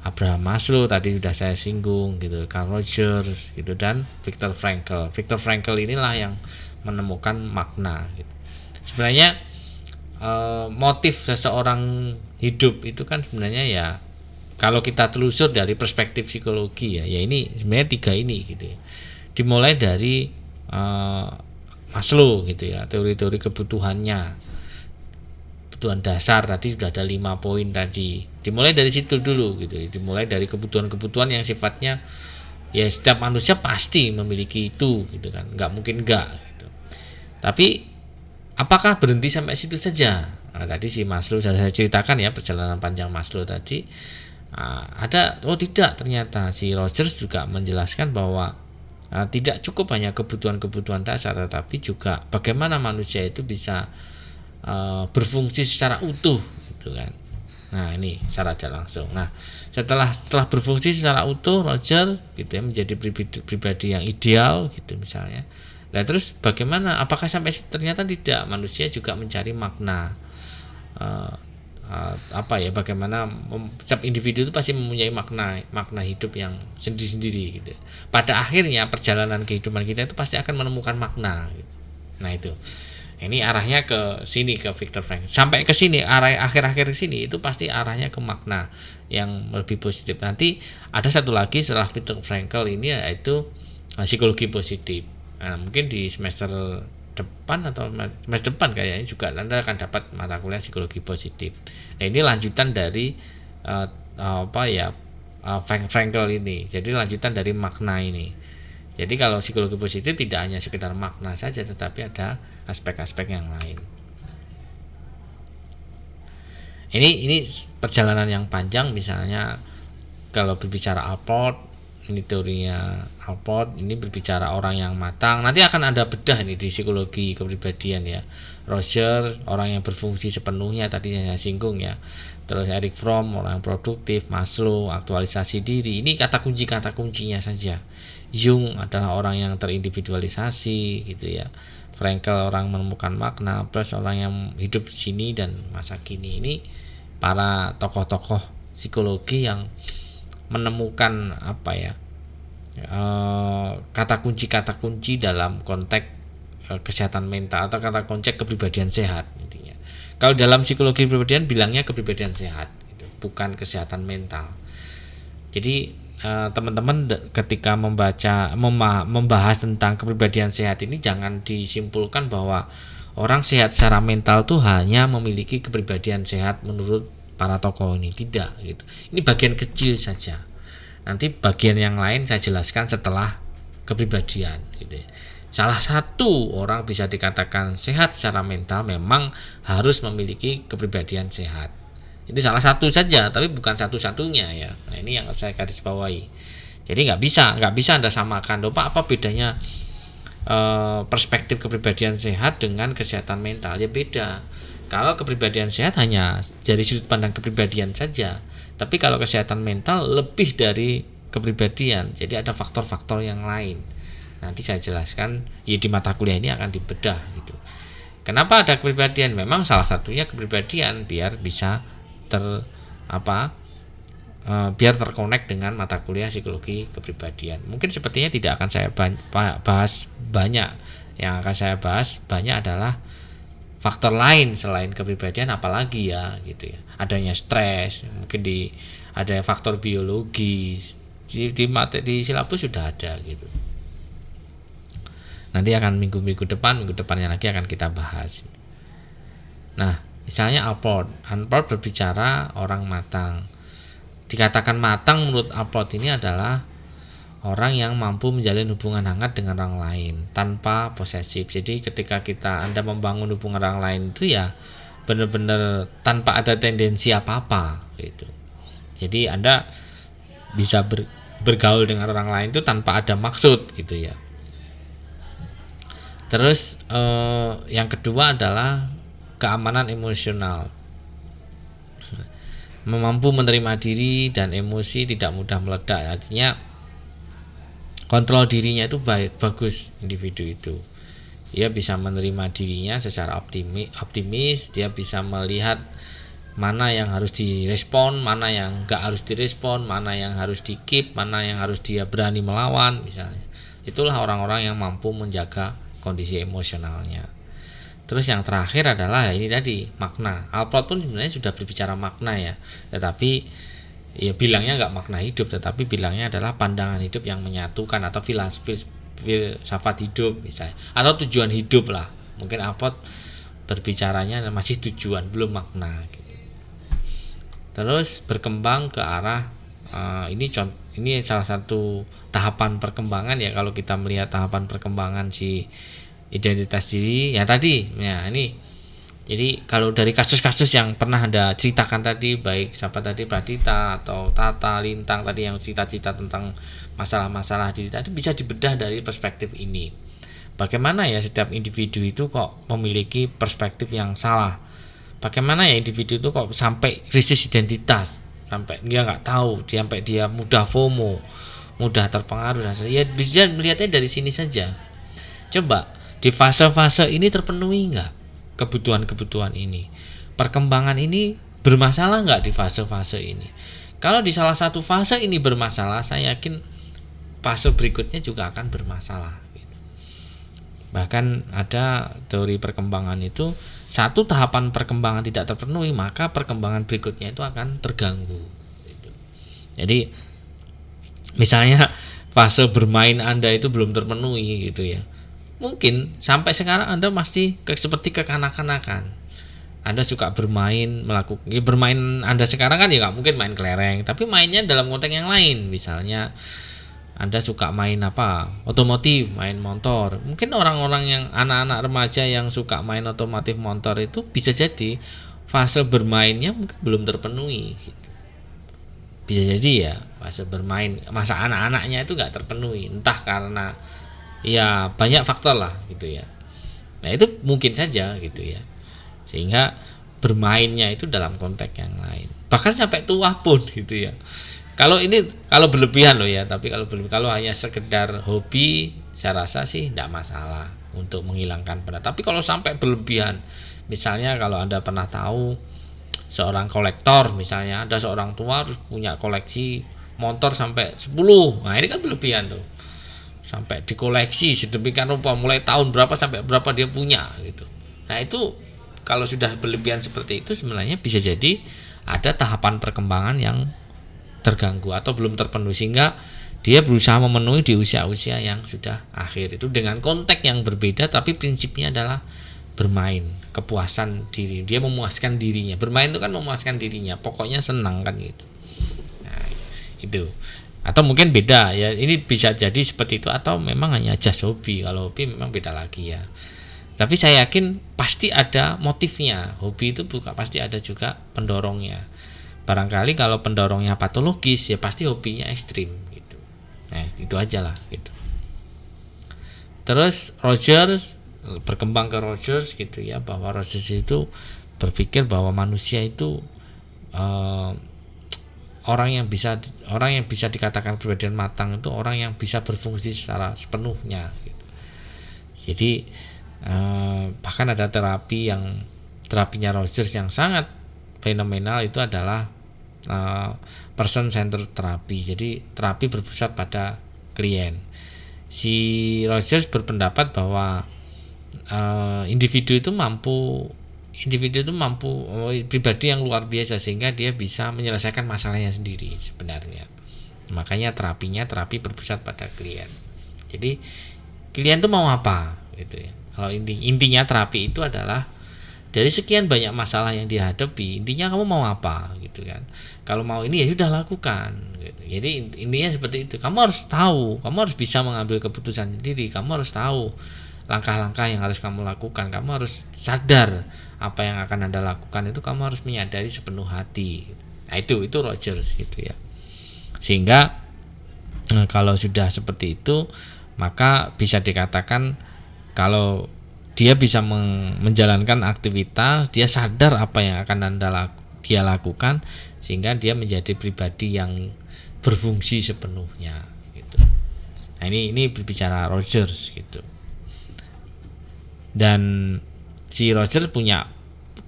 Abraham Maslow, tadi sudah saya singgung gitu, Carl Rogers gitu, dan Viktor Frankl. Viktor Frankl inilah yang menemukan makna gitu. Sebenarnya motif seseorang hidup itu kan sebenarnya ya, kalau kita telusur dari perspektif psikologi ya ini sebenarnya 3 ini gitu ya. Dimulai dari Maslow gitu ya, teori-teori kebutuhannya, kebutuhan dasar tadi sudah ada 5 poin tadi. Dimulai dari situ dulu gitu. Dimulai dari kebutuhan-kebutuhan yang sifatnya ya setiap manusia pasti memiliki itu gitu kan. Nggak mungkin enggak gitu. Tapi apakah berhenti sampai situ saja? Nah, tadi si Maslow sudah saya ceritakan ya, perjalanan panjang Maslow tadi. Tidak, ternyata si Rogers juga menjelaskan bahwa tidak cukup hanya kebutuhan-kebutuhan dasar, tetapi juga bagaimana manusia itu bisa berfungsi secara utuh gitu kan. Nah, ini secara tidak langsung. Nah, setelah berfungsi secara utuh, Roger gitu ya, menjadi pribadi yang ideal gitu misalnya. Nah, terus bagaimana? Apakah sampai ternyata tidak, manusia juga mencari makna. Bagaimana setiap individu itu pasti mempunyai makna hidup yang sendiri-sendiri gitu. Pada akhirnya perjalanan kehidupan kita itu pasti akan menemukan makna gitu. Nah, itu. Ini arahnya ke sini, ke Viktor Frankl. Sampai ke sini, arah akhir-akhir sini itu pasti arahnya ke makna yang lebih positif. Nanti ada satu lagi setelah Viktor Frankl ini, yaitu psikologi positif. Nah, mungkin di semester depan atau semester depan kayaknya juga Anda akan dapat mata kuliah psikologi positif. Nah, ini lanjutan dari Frankl ini. Jadi lanjutan dari makna ini. Jadi kalau psikologi positif tidak hanya sekedar makna saja, tetapi ada aspek-aspek yang lain. Ini perjalanan yang panjang. Misalnya kalau berbicara Allport, ini teorinya Allport, ini berbicara orang yang matang. Nanti akan ada bedah ini di psikologi kepribadian ya. Roger, orang yang berfungsi sepenuhnya, tadi saya singgung ya. Terus Erich Fromm, orang yang produktif. Maslow, aktualisasi diri. Ini kata kuncinya saja. Jung adalah orang yang terindividualisasi gitu ya. Frankl orang menemukan makna, plus orang yang hidup sini dan masa kini. Ini para tokoh-tokoh psikologi yang menemukan kata kunci dalam konteks kesehatan mental atau kata kunci kepribadian sehat intinya. Kalau dalam psikologi kepribadian bilangnya kepribadian sehat gitu, bukan kesehatan mental. Jadi teman-teman ketika membahas tentang kepribadian sehat ini jangan disimpulkan bahwa orang sehat secara mental tuh hanya memiliki kepribadian sehat menurut para tokoh ini. Tidak gitu. Ini bagian kecil saja. Nanti bagian yang lain saya jelaskan setelah kepribadian gitu. Salah satu orang bisa dikatakan sehat secara mental memang harus memiliki kepribadian sehat. Ini salah satu saja, tapi bukan satu-satunya ya. Nah, ini yang saya garis bawahi. Jadi nggak bisa Anda samakan. Pak, apa bedanya perspektif kepribadian sehat dengan kesehatan mental? Ya beda. Kalau kepribadian sehat hanya dari sudut pandang kepribadian saja, tapi kalau kesehatan mental lebih dari kepribadian. Jadi ada faktor-faktor yang lain. Nanti saya jelaskan ya di mata kuliah ini akan dibedah gitu. Kenapa ada kepribadian? Memang salah satunya kepribadian biar bisa biar terkonek dengan mata kuliah psikologi kepribadian. Mungkin sepertinya tidak akan saya bahas banyak. Yang akan saya bahas banyak adalah faktor lain selain kepribadian, apalagi ya gitu ya. Adanya stres, mungkin ada faktor biologis. Di silabus sudah ada gitu. Nanti akan minggu depannya lagi akan kita bahas. Nah, misalnya Allport berbicara orang matang. Dikatakan matang menurut Allport ini adalah orang yang mampu menjalin hubungan hangat dengan orang lain tanpa posesif. Jadi ketika Anda membangun hubungan orang lain itu ya benar-benar tanpa ada tendensi apa-apa gitu. Jadi Anda bisa bergaul dengan orang lain itu tanpa ada maksud gitu ya. Terus yang kedua adalah keamanan emosional. mampu menerima diri dan emosi, tidak mudah meledak. Artinya kontrol dirinya itu bagus individu itu. Dia bisa menerima dirinya secara optimis, dia bisa melihat mana yang harus direspon, mana yang nggak harus direspon, mana yang harus di-keep, mana yang harus dia berani melawan misalnya. Itulah orang-orang yang mampu menjaga kondisi emosionalnya. Terus yang terakhir adalah ini tadi, makna. Alport pun sebenarnya sudah berbicara makna ya, tetapi ya bilangnya nggak makna hidup, tetapi bilangnya adalah pandangan hidup yang menyatukan atau filsafat hidup misalnya, atau tujuan hidup lah. Mungkin Alport berbicaranya masih tujuan, belum makna gitu. Terus berkembang ke arah ini salah satu tahapan perkembangan ya, kalau kita melihat tahapan perkembangan si identitas diri ya tadi ya. Ini jadi kalau dari kasus-kasus yang pernah Anda ceritakan tadi, baik siapa tadi, Pradita atau Tata, Lintang tadi yang cerita-cerita tentang masalah-masalah diri tadi, bisa dibedah dari perspektif ini. Bagaimana ya setiap individu itu kok memiliki perspektif yang salah? Bagaimana ya individu itu kok sampai krisis identitas, sampai dia nggak tahu, sampai dia mudah FOMO, mudah terpengaruh dan ya bisa melihatnya dari sini saja. Coba di fase-fase ini terpenuhi nggak kebutuhan-kebutuhan ini? Perkembangan ini bermasalah nggak di fase-fase ini? Kalau di salah satu fase ini bermasalah, saya yakin fase berikutnya juga akan bermasalah. Bahkan ada teori perkembangan itu, satu tahapan perkembangan tidak terpenuhi, maka perkembangan berikutnya itu akan terganggu. Jadi misalnya fase bermain Anda itu belum terpenuhi gitu ya, mungkin sampai sekarang Anda masih seperti kekanak-kanakan. Anda suka bermain, bermain Anda sekarang kan ya nggak mungkin main kelereng, tapi mainnya dalam konteks yang lain. Misalnya Anda suka main otomotif, main motor. Mungkin orang-orang yang anak-anak remaja yang suka main otomotif motor itu bisa jadi fase bermainnya mungkin belum terpenuhi gitu. Bisa jadi ya fase bermain, masa anak-anaknya itu nggak terpenuhi, entah karena ya banyak faktor lah gitu ya. Nah itu mungkin saja gitu ya, sehingga bermainnya itu dalam konteks yang lain, bahkan sampai tua pun gitu ya. Kalau berlebihan loh ya, tapi kalau hanya sekedar hobi, saya rasa sih tidak masalah untuk menghilangkan penat. Tapi kalau sampai berlebihan, misalnya kalau Anda pernah tahu seorang kolektor, misalnya ada seorang tua terus punya koleksi motor sampai 10, nah ini kan berlebihan tuh. Sampai dikoleksi sedemikian rupa, mulai tahun berapa sampai berapa dia punya gitu. Nah itu kalau sudah berlebihan seperti itu, sebenarnya bisa jadi ada tahapan perkembangan yang terganggu atau belum terpenuhi, sehingga dia berusaha memenuhi di usia-usia yang sudah akhir itu dengan konteks yang berbeda, tapi prinsipnya adalah bermain, kepuasan diri, dia memuaskan dirinya. Bermain itu kan memuaskan dirinya, pokoknya senang kan gitu. Nah, itu. Atau mungkin beda ya, ini bisa jadi seperti itu, atau memang hanya just hobi. Kalau hobi memang beda lagi ya. Tapi saya yakin pasti ada motifnya. Hobi itu pasti ada juga pendorongnya. Barangkali kalau pendorongnya patologis ya pasti hobinya ekstrim gitu. Nah itu aja lah gitu. Terus Rogers berkembang ke Rogers gitu ya, bahwa Rogers itu berpikir bahwa manusia itu orang yang bisa dikatakan kepribadian matang itu orang yang bisa berfungsi secara sepenuhnya gitu. Jadi bahkan ada terapinya Rogers yang sangat fenomenal, itu adalah person centered terapi. Jadi terapi berpusat pada klien. Si Rogers berpendapat bahwa individu itu mampu pribadi yang luar biasa, sehingga dia bisa menyelesaikan masalahnya sendiri sebenarnya. Makanya terapi berpusat pada klien. Jadi klien itu mau apa gitu ya. Kalau intinya terapi itu adalah dari sekian banyak masalah yang dihadapi, intinya kamu mau apa gitu kan. Kalau mau ini ya sudah lakukan gitu. Jadi intinya seperti itu. Kamu harus tahu, kamu harus bisa mengambil keputusan sendiri, kamu harus tahu langkah-langkah yang harus kamu lakukan, kamu harus sadar apa yang akan Anda lakukan itu kamu harus menyadari sepenuh hati. Nah itu Rogers gitu ya. Sehingga kalau sudah seperti itu, maka bisa dikatakan kalau dia bisa menjalankan aktivitas, dia sadar apa yang akan Anda dia lakukan sehingga dia menjadi pribadi yang berfungsi sepenuhnya gitu. Nah, ini berbicara Rogers gitu. Dan si Rogers punya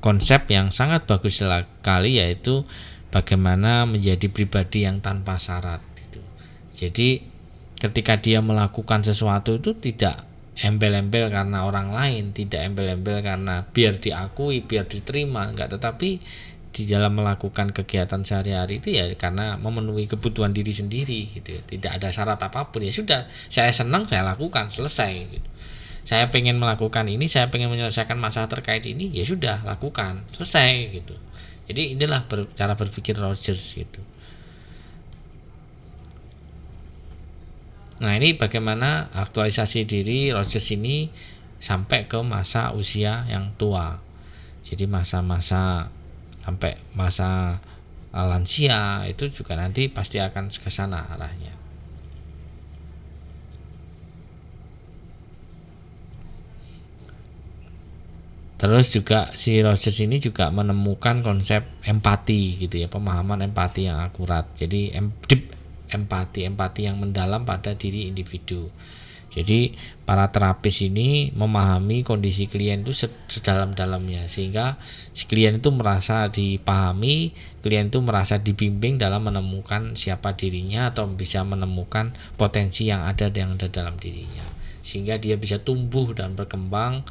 konsep yang sangat bagus sekali, yaitu bagaimana menjadi pribadi yang tanpa syarat gitu. Jadi ketika dia melakukan sesuatu itu tidak embel-embel karena orang lain, tidak embel-embel karena biar diakui, biar diterima, enggak, tetapi di dalam melakukan kegiatan sehari-hari itu ya karena memenuhi kebutuhan diri sendiri gitu. Tidak ada syarat apapun, ya sudah, saya senang saya lakukan, selesai gitu. Saya pengen melakukan ini, saya pengen menyelesaikan masalah terkait ini, ya sudah, lakukan, selesai gitu. Jadi inilah cara berpikir Rogers gitu. Nah, ini bagaimana aktualisasi diri Rogers ini sampai ke masa usia yang tua. Jadi masa-masa sampai masa lansia itu juga nanti pasti akan ke sana arahnya. Terus juga si Rogers ini juga menemukan konsep empati gitu ya, pemahaman empati yang akurat. Jadi deep empati yang mendalam pada diri individu. Jadi para terapis ini memahami kondisi klien itu sedalam-dalamnya, sehingga si klien itu merasa dipahami, klien itu merasa dibimbing dalam menemukan siapa dirinya atau bisa menemukan potensi yang ada dalam dirinya, sehingga dia bisa tumbuh dan berkembang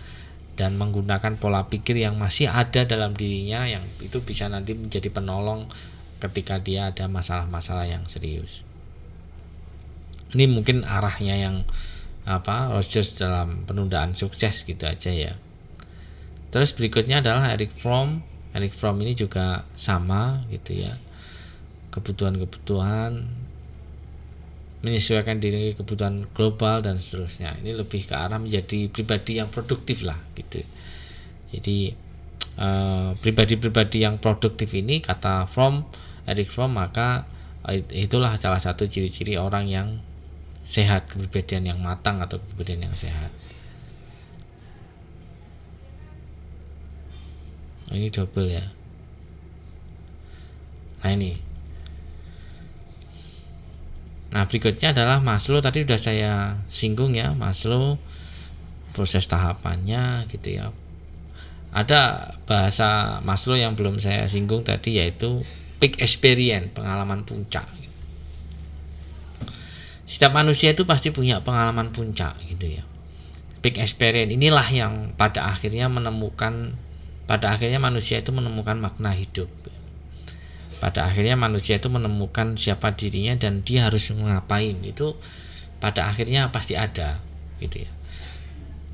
dan menggunakan pola pikir yang masih ada dalam dirinya, yang itu bisa nanti menjadi penolong ketika dia ada masalah-masalah yang serius. Ini mungkin arahnya yang Rogers dalam penundaan sukses gitu aja ya. Terus berikutnya adalah Eric Fromm. Eric Fromm ini juga sama gitu ya. Kebutuhan-kebutuhan, menyesuaikan diri kebutuhan global dan seterusnya. Ini lebih ke arah menjadi pribadi yang produktif lah gitu. Jadi pribadi-pribadi yang produktif ini, kata Eric Fromm, maka itulah salah satu ciri-ciri orang yang sehat, kepribadian yang matang atau kepribadian yang sehat. Ini double ya. Nah ini. Nah berikutnya adalah Maslow. Tadi sudah saya singgung ya, Maslow proses tahapannya gitu ya. Ada bahasa Maslow yang belum saya singgung tadi, yaitu peak experience, pengalaman puncak. Setiap manusia itu pasti punya pengalaman puncak gitu ya. Peak experience inilah yang pada akhirnya manusia itu menemukan makna hidup. Pada akhirnya manusia itu menemukan siapa dirinya dan dia harus ngapain, itu pada akhirnya pasti ada gitu ya.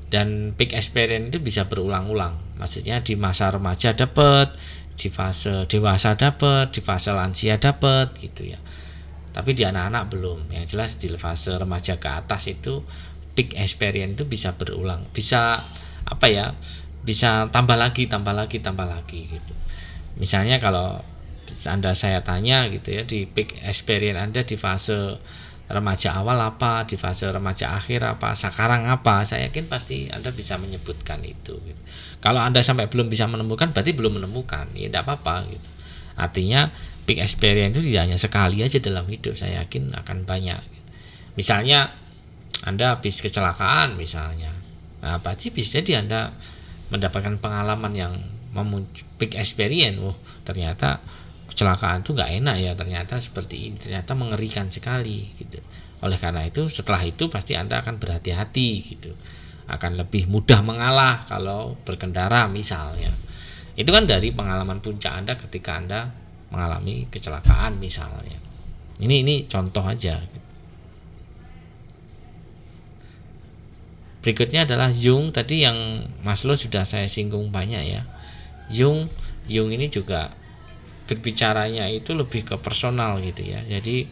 Dan peak experience itu bisa berulang-ulang. Maksudnya di masa remaja dapat, di fase dewasa dapat, di fase lansia dapat gitu ya. Tapi di anak-anak belum. Yang jelas di fase remaja ke atas itu peak experience itu bisa berulang, bisa bisa tambah lagi gitu. Misalnya kalau Anda saya tanya gitu ya, di peak experience Anda di fase remaja awal apa, di fase remaja akhir apa, sekarang apa, saya yakin pasti Anda bisa menyebutkan itu gitu. Kalau Anda sampai belum bisa menemukan, berarti belum menemukan, ya tidak apa-apa gitu. Artinya peak experience itu tidak hanya sekali aja dalam hidup, saya yakin akan banyak. Misalnya Anda habis kecelakaan misalnya, nah pasti bisa jadi Anda mendapatkan pengalaman yang peak experience. Ternyata kecelakaan itu nggak enak ya, ternyata seperti ini, ternyata mengerikan sekali gitu. Oleh karena itu setelah itu pasti Anda akan berhati-hati gitu, akan lebih mudah mengalah kalau berkendara misalnya. Itu kan dari pengalaman puncak Anda ketika Anda mengalami kecelakaan misalnya. Ini contoh aja. Berikutnya adalah Jung. Tadi yang Maslow sudah saya singgung banyak ya. Jung ini juga berbicaranya itu lebih ke personal gitu ya. Jadi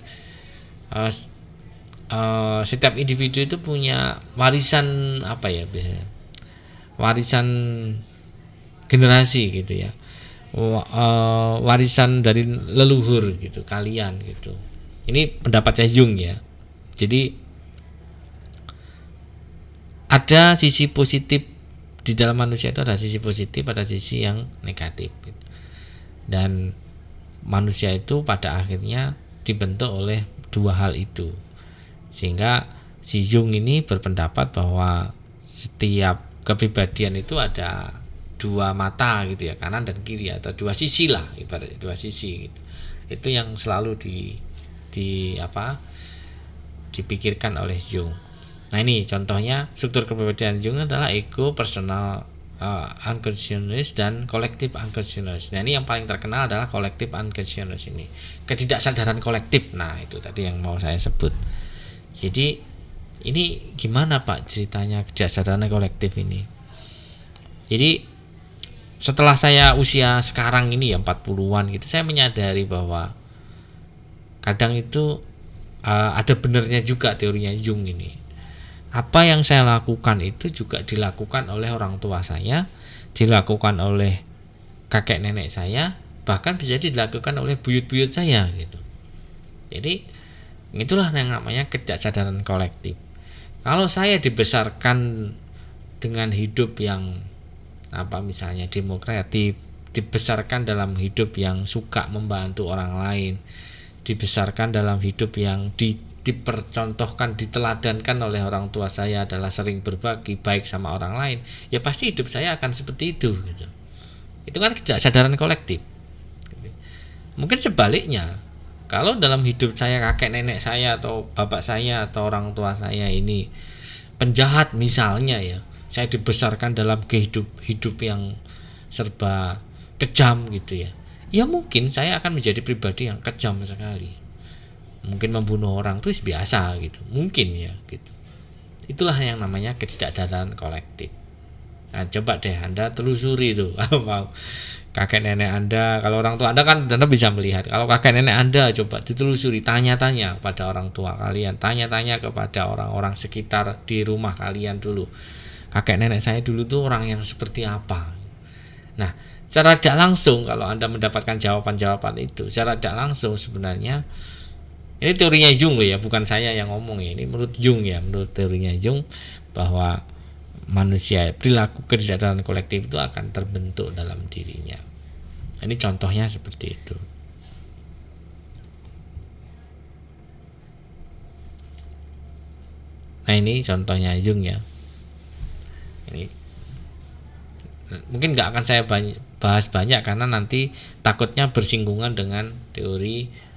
setiap individu itu punya warisan biasanya warisan generasi gitu ya, warisan dari leluhur gitu, kalian gitu. Ini pendapatnya Jung ya. Jadi ada sisi positif di dalam manusia, itu ada sisi positif, ada sisi yang negatif gitu. dan manusia itu pada akhirnya dibentuk oleh dua hal itu. Sehingga si Jung ini berpendapat bahwa setiap kepribadian itu ada dua mata gitu ya, kanan dan kiri, atau dua sisi lah, ibaratnya dua sisi gitu. Itu yang selalu dipikirkan oleh Jung. Nah, ini contohnya struktur kepribadian Jung adalah ego, personal unconscious, dan collective unconscious. Nah, ini yang paling terkenal adalah collective unconscious ini, ketidaksadaran kolektif. Nah, itu tadi yang mau saya sebut. Jadi ini gimana Pak ceritanya ketidaksadaran kolektif ini? Jadi setelah saya usia sekarang ini ya 40-an gitu, saya menyadari bahwa kadang itu ada benarnya juga teorinya Jung ini. Apa yang saya lakukan itu juga dilakukan oleh orang tua saya, dilakukan oleh kakek nenek saya, bahkan bisa dilakukan oleh buyut-buyut saya gitu. Jadi itulah yang namanya ketidaksadaran kolektif. Kalau saya dibesarkan dengan hidup yang misalnya demokratif, dibesarkan dalam hidup yang suka membantu orang lain, dibesarkan dalam hidup yang dipercontohkan, diteladankan oleh orang tua saya adalah sering berbagi baik sama orang lain, ya pasti hidup saya akan seperti itu gitu. Itu kan ketidaksadaran kolektif. Mungkin sebaliknya, kalau dalam hidup saya kakek nenek saya atau bapak saya atau orang tua saya ini penjahat misalnya ya, saya dibesarkan dalam hidup yang serba kejam gitu ya, ya mungkin saya akan menjadi pribadi yang kejam sekali. Mungkin membunuh orang itu biasa gitu, mungkin ya gitu. Itulah yang namanya ketidaksadaran kolektif. Nah, coba deh Anda telusuri tuh kalau mau kakek nenek Anda, kalau orang tua Anda kan Anda bisa melihat. Kalau kakek nenek Anda coba ditelusuri, tanya-tanya pada orang tua kalian, tanya-tanya kepada orang-orang sekitar di rumah kalian dulu. Kakek nenek saya dulu tuh orang yang seperti apa? Nah, secara tidak langsung kalau Anda mendapatkan jawaban-jawaban itu, secara tidak langsung sebenarnya ini teorinya Jung loh ya, bukan saya yang ngomong ya. Ini menurut Jung ya, menurut teorinya Jung bahwa manusia perilaku ketidaksadaran kolektif itu akan terbentuk dalam dirinya. Ini contohnya seperti itu. Nah, ini contohnya Jung ya. Ini mungkin nggak akan saya bahas banyak karena nanti takutnya bersinggungan dengan teori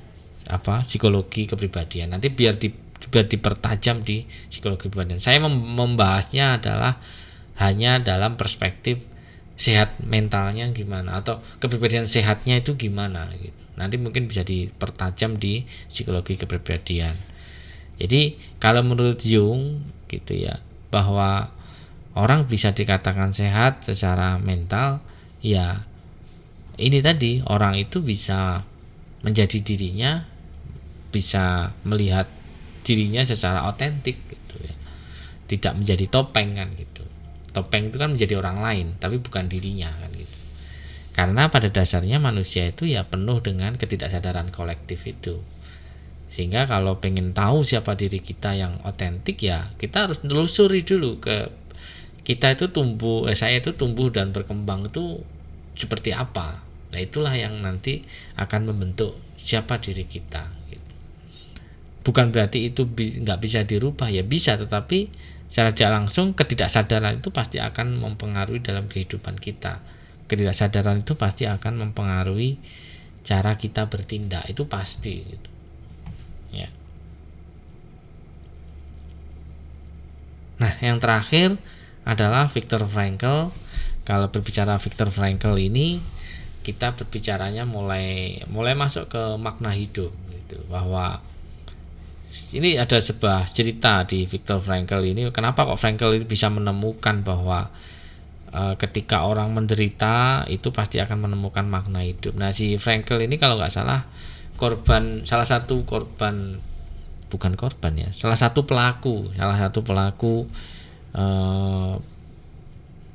psikologi kepribadian. Nanti biar dipertajam di psikologi kepribadian. Saya membahasnya adalah hanya dalam perspektif sehat mentalnya gimana atau kepribadian sehatnya itu gimana gitu. Nanti mungkin bisa dipertajam di psikologi kepribadian. Jadi kalau menurut Jung gitu ya, bahwa orang bisa dikatakan sehat secara mental, ya ini tadi orang itu bisa menjadi dirinya, bisa melihat dirinya secara otentik gitu ya, tidak menjadi topeng kan gitu. Topeng itu kan menjadi orang lain tapi bukan dirinya kan gitu. Karena pada dasarnya manusia itu ya penuh dengan ketidaksadaran kolektif itu. Sehingga kalau pengen tahu siapa diri kita yang otentik, ya kita harus telusuri dulu ke kita itu saya itu tumbuh dan berkembang itu seperti apa. Nah, itulah yang nanti akan membentuk siapa diri kita gitu. Bukan berarti itu nggak bisa dirubah, ya bisa, tetapi secara tidak langsung ketidaksadaran itu pasti akan mempengaruhi dalam kehidupan kita. Ketidaksadaran itu pasti akan mempengaruhi cara kita bertindak, itu pasti gitu. Ya. Nah, yang terakhir adalah Viktor Frankl. Kalau berbicara Viktor Frankl ini, kita berbicaranya mulai masuk ke makna hidup gitu, bahwa ini ada sebuah cerita di Viktor Frankl ini. Kenapa kok Frankl itu bisa menemukan bahwa ketika orang menderita itu pasti akan menemukan makna hidup. Nah, si Frankl ini kalau nggak salah salah satu pelaku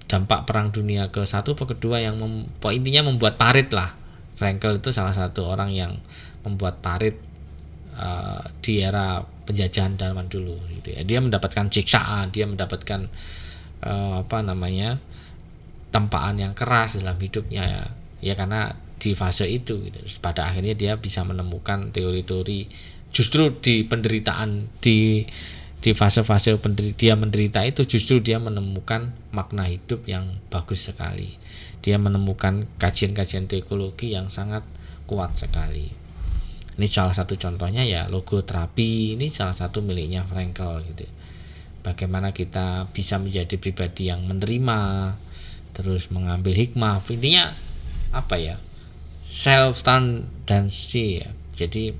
dampak perang dunia ke-1 atau kedua yang intinya membuat parit lah. Frankl itu salah satu orang yang membuat parit di era penjajahan zaman dulu gitu ya. Dia mendapatkan siksaan, dia mendapatkan tempaan yang keras dalam hidupnya ya karena di fase itu gitu. Pada akhirnya dia bisa menemukan teori-teori justru di penderitaan, di fase-fase dia menderita itu justru dia menemukan makna hidup yang bagus sekali. Dia menemukan kajian-kajian teologi yang sangat kuat sekali. Ini salah satu contohnya ya, logoterapi ini salah satu miliknya Frankl gitu. Bagaimana kita bisa menjadi pribadi yang menerima, terus mengambil hikmah. Intinya apa ya? Self tendency ya. Jadi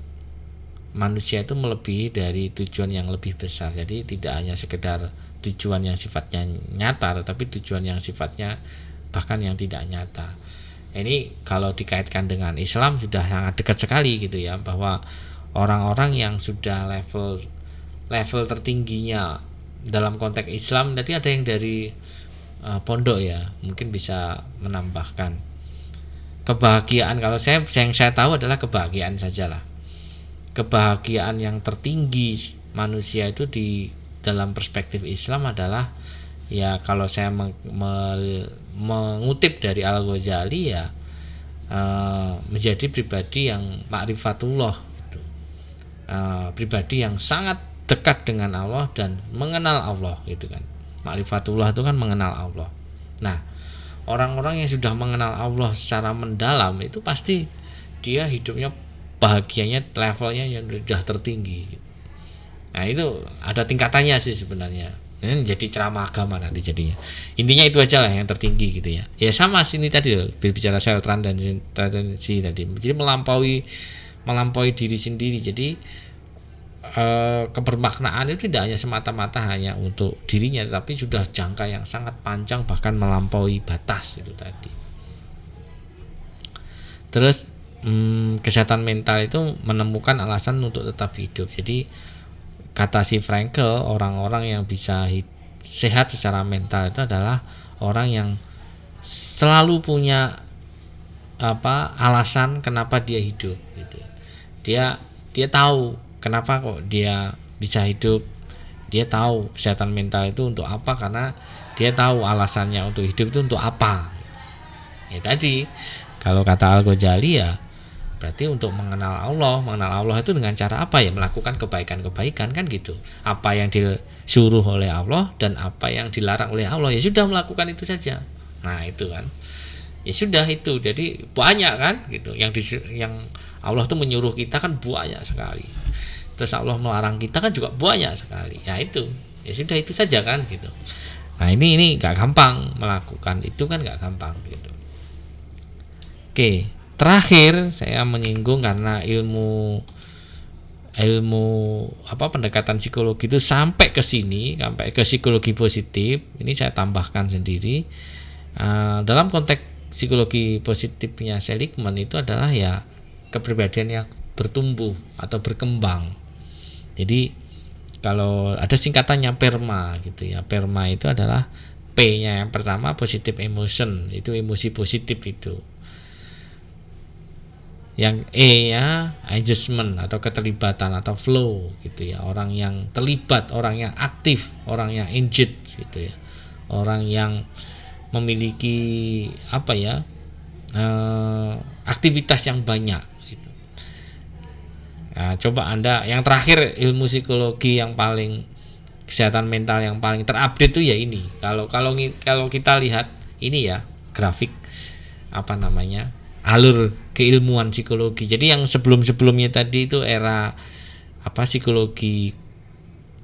manusia itu melebihi dari tujuan yang lebih besar. Jadi tidak hanya sekedar tujuan yang sifatnya nyata, tetapi tujuan yang sifatnya bahkan yang tidak nyata. Ini kalau dikaitkan dengan Islam sudah sangat dekat sekali gitu ya, bahwa orang-orang yang sudah level tertingginya dalam konteks Islam, tadi ada yang dari pondok ya, mungkin bisa menambahkan kebahagiaan. Kalau yang saya tahu adalah kebahagiaan sajalah. Kebahagiaan yang tertinggi manusia itu di dalam perspektif Islam adalah ya, kalau saya mengutip dari Al-Ghazali ya, menjadi pribadi yang ma'rifatullah gitu. Pribadi yang sangat dekat dengan Allah dan mengenal Allah gitu kan. Ma'rifatullah itu kan mengenal Allah. Nah, orang-orang yang sudah mengenal Allah secara mendalam itu pasti dia hidupnya bahagianya levelnya yang sudah tertinggi. Nah, itu ada tingkatannya sih sebenarnya. Ini jadi ceramah agama nanti jadinya. Intinya itu aja lah yang tertinggi gitu ya. Ya sama sini tadi loh, berbicara self transcendency tadi. Jadi melampaui diri sendiri. Jadi kebermaknaan itu tidak hanya semata-mata hanya untuk dirinya, tapi sudah jangka yang sangat panjang, bahkan melampaui batas itu tadi. Terus kesehatan mental itu menemukan alasan untuk tetap hidup. Jadi kata si Frankl, orang-orang yang bisa sehat secara mental itu adalah orang yang selalu punya alasan kenapa dia hidup gitu. Dia tahu kenapa kok dia bisa hidup. Dia tahu kesehatan mental itu untuk apa, karena dia tahu alasannya untuk hidup itu untuk apa. Ya tadi kalau kata Al-Ghazali ya, berarti untuk mengenal Allah itu dengan cara apa ya? Melakukan kebaikan-kebaikan kan gitu. Apa yang disuruh oleh Allah dan apa yang dilarang oleh Allah, ya sudah melakukan itu saja. Nah itu kan, ya sudah itu. Jadi banyak kan gitu. Yang Allah tuh menyuruh kita kan banyak sekali. Terus Allah melarang kita kan juga banyak sekali. Ya itu, ya sudah itu saja kan gitu. Nah ini nggak gampang melakukan itu kan, nggak gampang gitu. Oke. Terakhir saya menyinggung karena ilmu pendekatan psikologi itu sampai ke sini, sampai ke psikologi positif. Ini saya tambahkan sendiri. Dalam konteks psikologi positifnya Seligman itu adalah ya kepribadian yang bertumbuh atau berkembang. Jadi kalau ada singkatannya PERMA gitu ya. PERMA itu adalah P-nya yang pertama positive emotion, itu emosi positif itu. Yang E-nya engagement atau keterlibatan atau flow gitu ya, orang yang terlibat, orang yang aktif, orang yang engaged gitu ya, orang yang memiliki aktivitas yang banyak gitu. Nah, coba Anda yang terakhir, ilmu psikologi yang paling, kesehatan mental yang paling terupdate itu ya ini. Kalau kita lihat ini ya, grafik alur keilmuan psikologi. Jadi yang sebelum-sebelumnya tadi itu era psikologi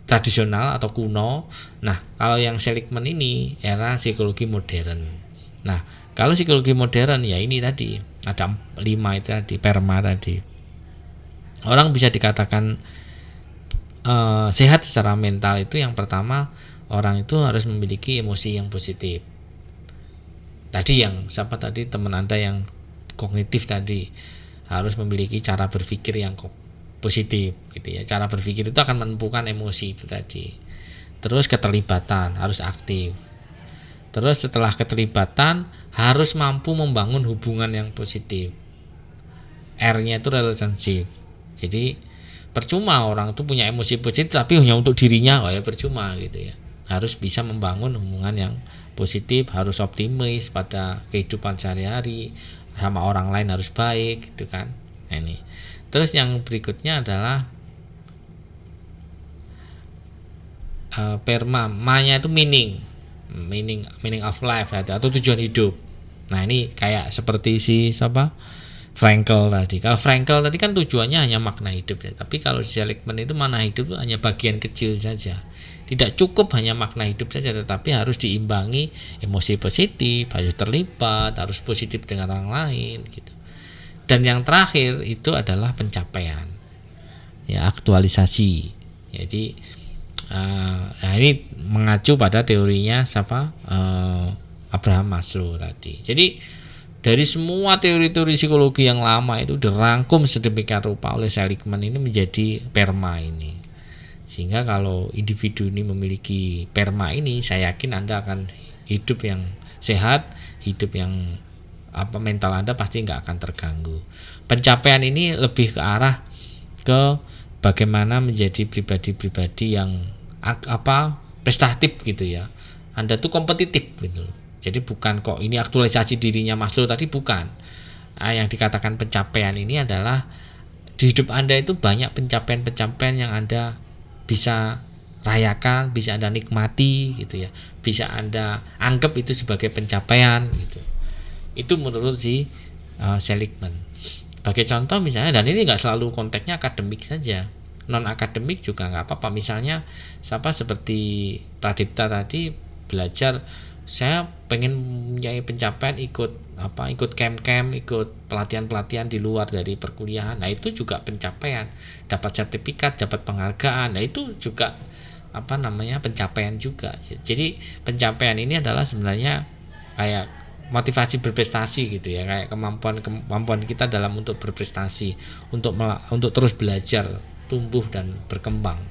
tradisional atau kuno. Nah, kalau yang Seligman ini era psikologi modern. Nah, kalau psikologi modern ya ini tadi ada 5 itu tadi, PERMA tadi. Orang bisa dikatakan sehat secara mental itu yang pertama, orang itu harus memiliki emosi yang positif. Tadi yang teman Anda yang kognitif tadi, harus memiliki cara berpikir yang positif gitu ya. Cara berpikir itu akan menumbuhkan emosi itu tadi. Terus keterlibatan, harus aktif. Terus setelah keterlibatan harus mampu membangun hubungan yang positif. R-nya itu relationship. Jadi percuma orang itu punya emosi positif tapi hanya untuk dirinya, ya percuma gitu ya. Harus bisa membangun hubungan yang positif, harus optimis pada kehidupan sehari-hari, sama orang lain harus baik gitu kan. Nah, ini. Terus yang berikutnya adalah perma, ma-nya itu meaning of life atau tujuan hidup. Nah, ini kayak seperti si siapa? Frankl tadi. Kalau Frankl tadi kan tujuannya hanya makna hidup ya. Tapi kalau di Seligman itu makna hidup itu hanya bagian kecil saja. Tidak cukup hanya makna hidup saja, tetapi harus diimbangi emosi positif, harus terlibat, harus positif dengan orang lain gitu. Dan yang terakhir itu adalah pencapaian. Ya, aktualisasi. Jadi nah ini mengacu pada teorinya siapa? Abraham Maslow tadi. Jadi dari semua teori-teori psikologi yang lama itu dirangkum sedemikian rupa oleh Seligman ini menjadi perma ini. Sehingga kalau individu ini memiliki perma ini, saya yakin Anda akan hidup yang sehat, hidup yang mental Anda pasti nggak akan terganggu. Pencapaian ini lebih ke arah ke bagaimana menjadi pribadi-pribadi yang prestatif gitu ya. Anda tuh kompetitif gitu. Jadi bukan kok ini aktualisasi dirinya Maslow tadi, bukan. Yang dikatakan pencapaian ini adalah di hidup Anda itu banyak pencapaian-pencapaian yang Anda bisa rayakan, bisa Anda nikmati gitu ya. Bisa Anda anggap itu sebagai pencapaian gitu. Itu menurut si Seligman. Sebagai contoh misalnya, dan ini nggak selalu konteksnya akademik saja, non akademik juga nggak apa-apa. Misalnya seperti Pradipta tadi belajar, saya pengen punya pencapaian ikut camp-camp, ikut pelatihan-pelatihan di luar dari perkuliahan. Nah, itu juga pencapaian, dapat sertifikat, dapat penghargaan. Nah, itu juga pencapaian juga. Jadi pencapaian ini adalah sebenarnya kayak motivasi berprestasi gitu ya, kayak kemampuan kita dalam untuk berprestasi, untuk terus belajar, tumbuh dan berkembang.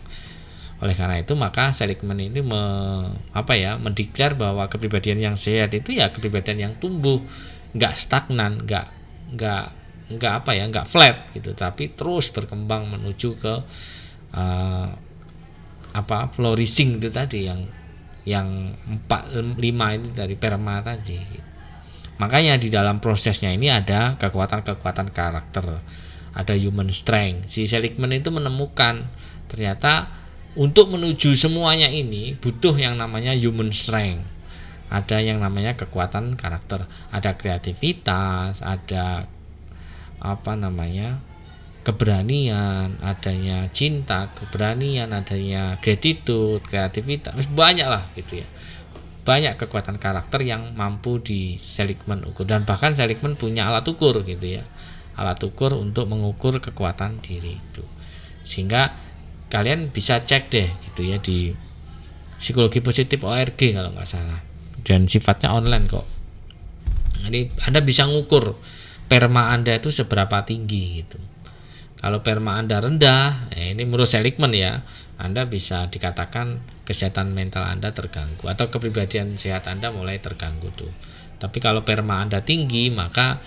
Oleh karena itu maka Seligman ini mendeklar bahwa kepribadian yang sehat itu ya kepribadian yang tumbuh, nggak stagnan, nggak flat gitu, tapi terus berkembang menuju ke flourishing itu tadi, yang 4-5 ini dari perma tadi gitu. Makanya di dalam prosesnya ini ada kekuatan-kekuatan karakter, ada human strength. Si Seligman itu menemukan ternyata untuk menuju semuanya ini butuh yang namanya human strength. Ada yang namanya kekuatan karakter, ada kreativitas, ada keberanian, adanya cinta, keberanian, adanya gratitude, kreativitas, banyak lah gitu ya. Banyak kekuatan karakter yang mampu di Seligman ukur, dan bahkan Seligman punya alat ukur gitu ya. Alat ukur untuk mengukur kekuatan diri itu. Sehingga kalian bisa cek deh gitu ya di Psikologi Positif ORG kalau nggak salah, dan sifatnya online kok. Jadi Anda bisa ngukur perma Anda itu seberapa tinggi gitu. Kalau perma Anda rendah, ini menurut Seligman ya, Anda bisa dikatakan kesehatan mental Anda terganggu atau kepribadian sehat Anda mulai terganggu tuh. Tapi kalau perma Anda tinggi, maka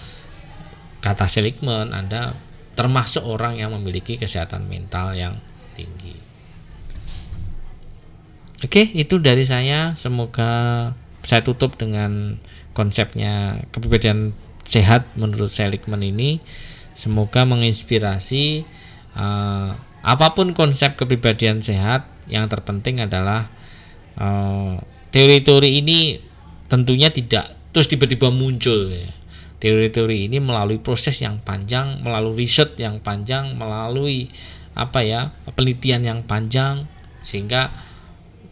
kata Seligman Anda termasuk orang yang memiliki kesehatan mental yang tinggi. Oke, itu dari saya. Semoga saya tutup dengan konsepnya kepribadian sehat menurut Seligman ini. Semoga menginspirasi. Apapun konsep kepribadian sehat, yang terpenting adalah teori-teori ini tentunya tidak terus tiba-tiba muncul ya. Teori-teori ini melalui proses yang panjang, melalui riset yang panjang, melalui penelitian yang panjang, sehingga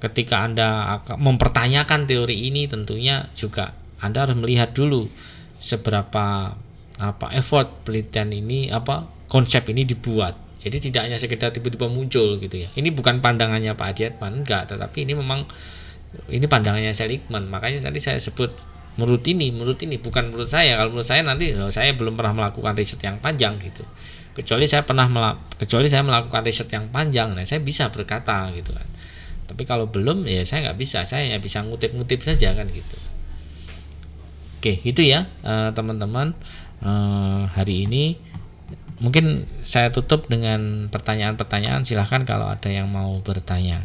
ketika Anda mempertanyakan teori ini tentunya juga Anda harus melihat dulu seberapa effort penelitian ini, konsep ini dibuat. Jadi tidak hanya sekedar tiba-tiba muncul gitu ya. Ini bukan pandangannya Pak Adiatman, enggak, tetapi ini pandangannya Seligman. Makanya tadi saya sebut menurut ini bukan menurut saya. Kalau menurut saya nanti saya belum pernah melakukan riset yang panjang gitu. Kecuali saya melakukan riset yang panjang, nah saya bisa berkata gitu kan. Tapi kalau belum ya saya nggak bisa, saya hanya bisa ngutip-ngutip saja kan gitu. Oke, gitu ya teman-teman. Hari ini mungkin saya tutup dengan pertanyaan-pertanyaan. Silahkan kalau ada yang mau bertanya.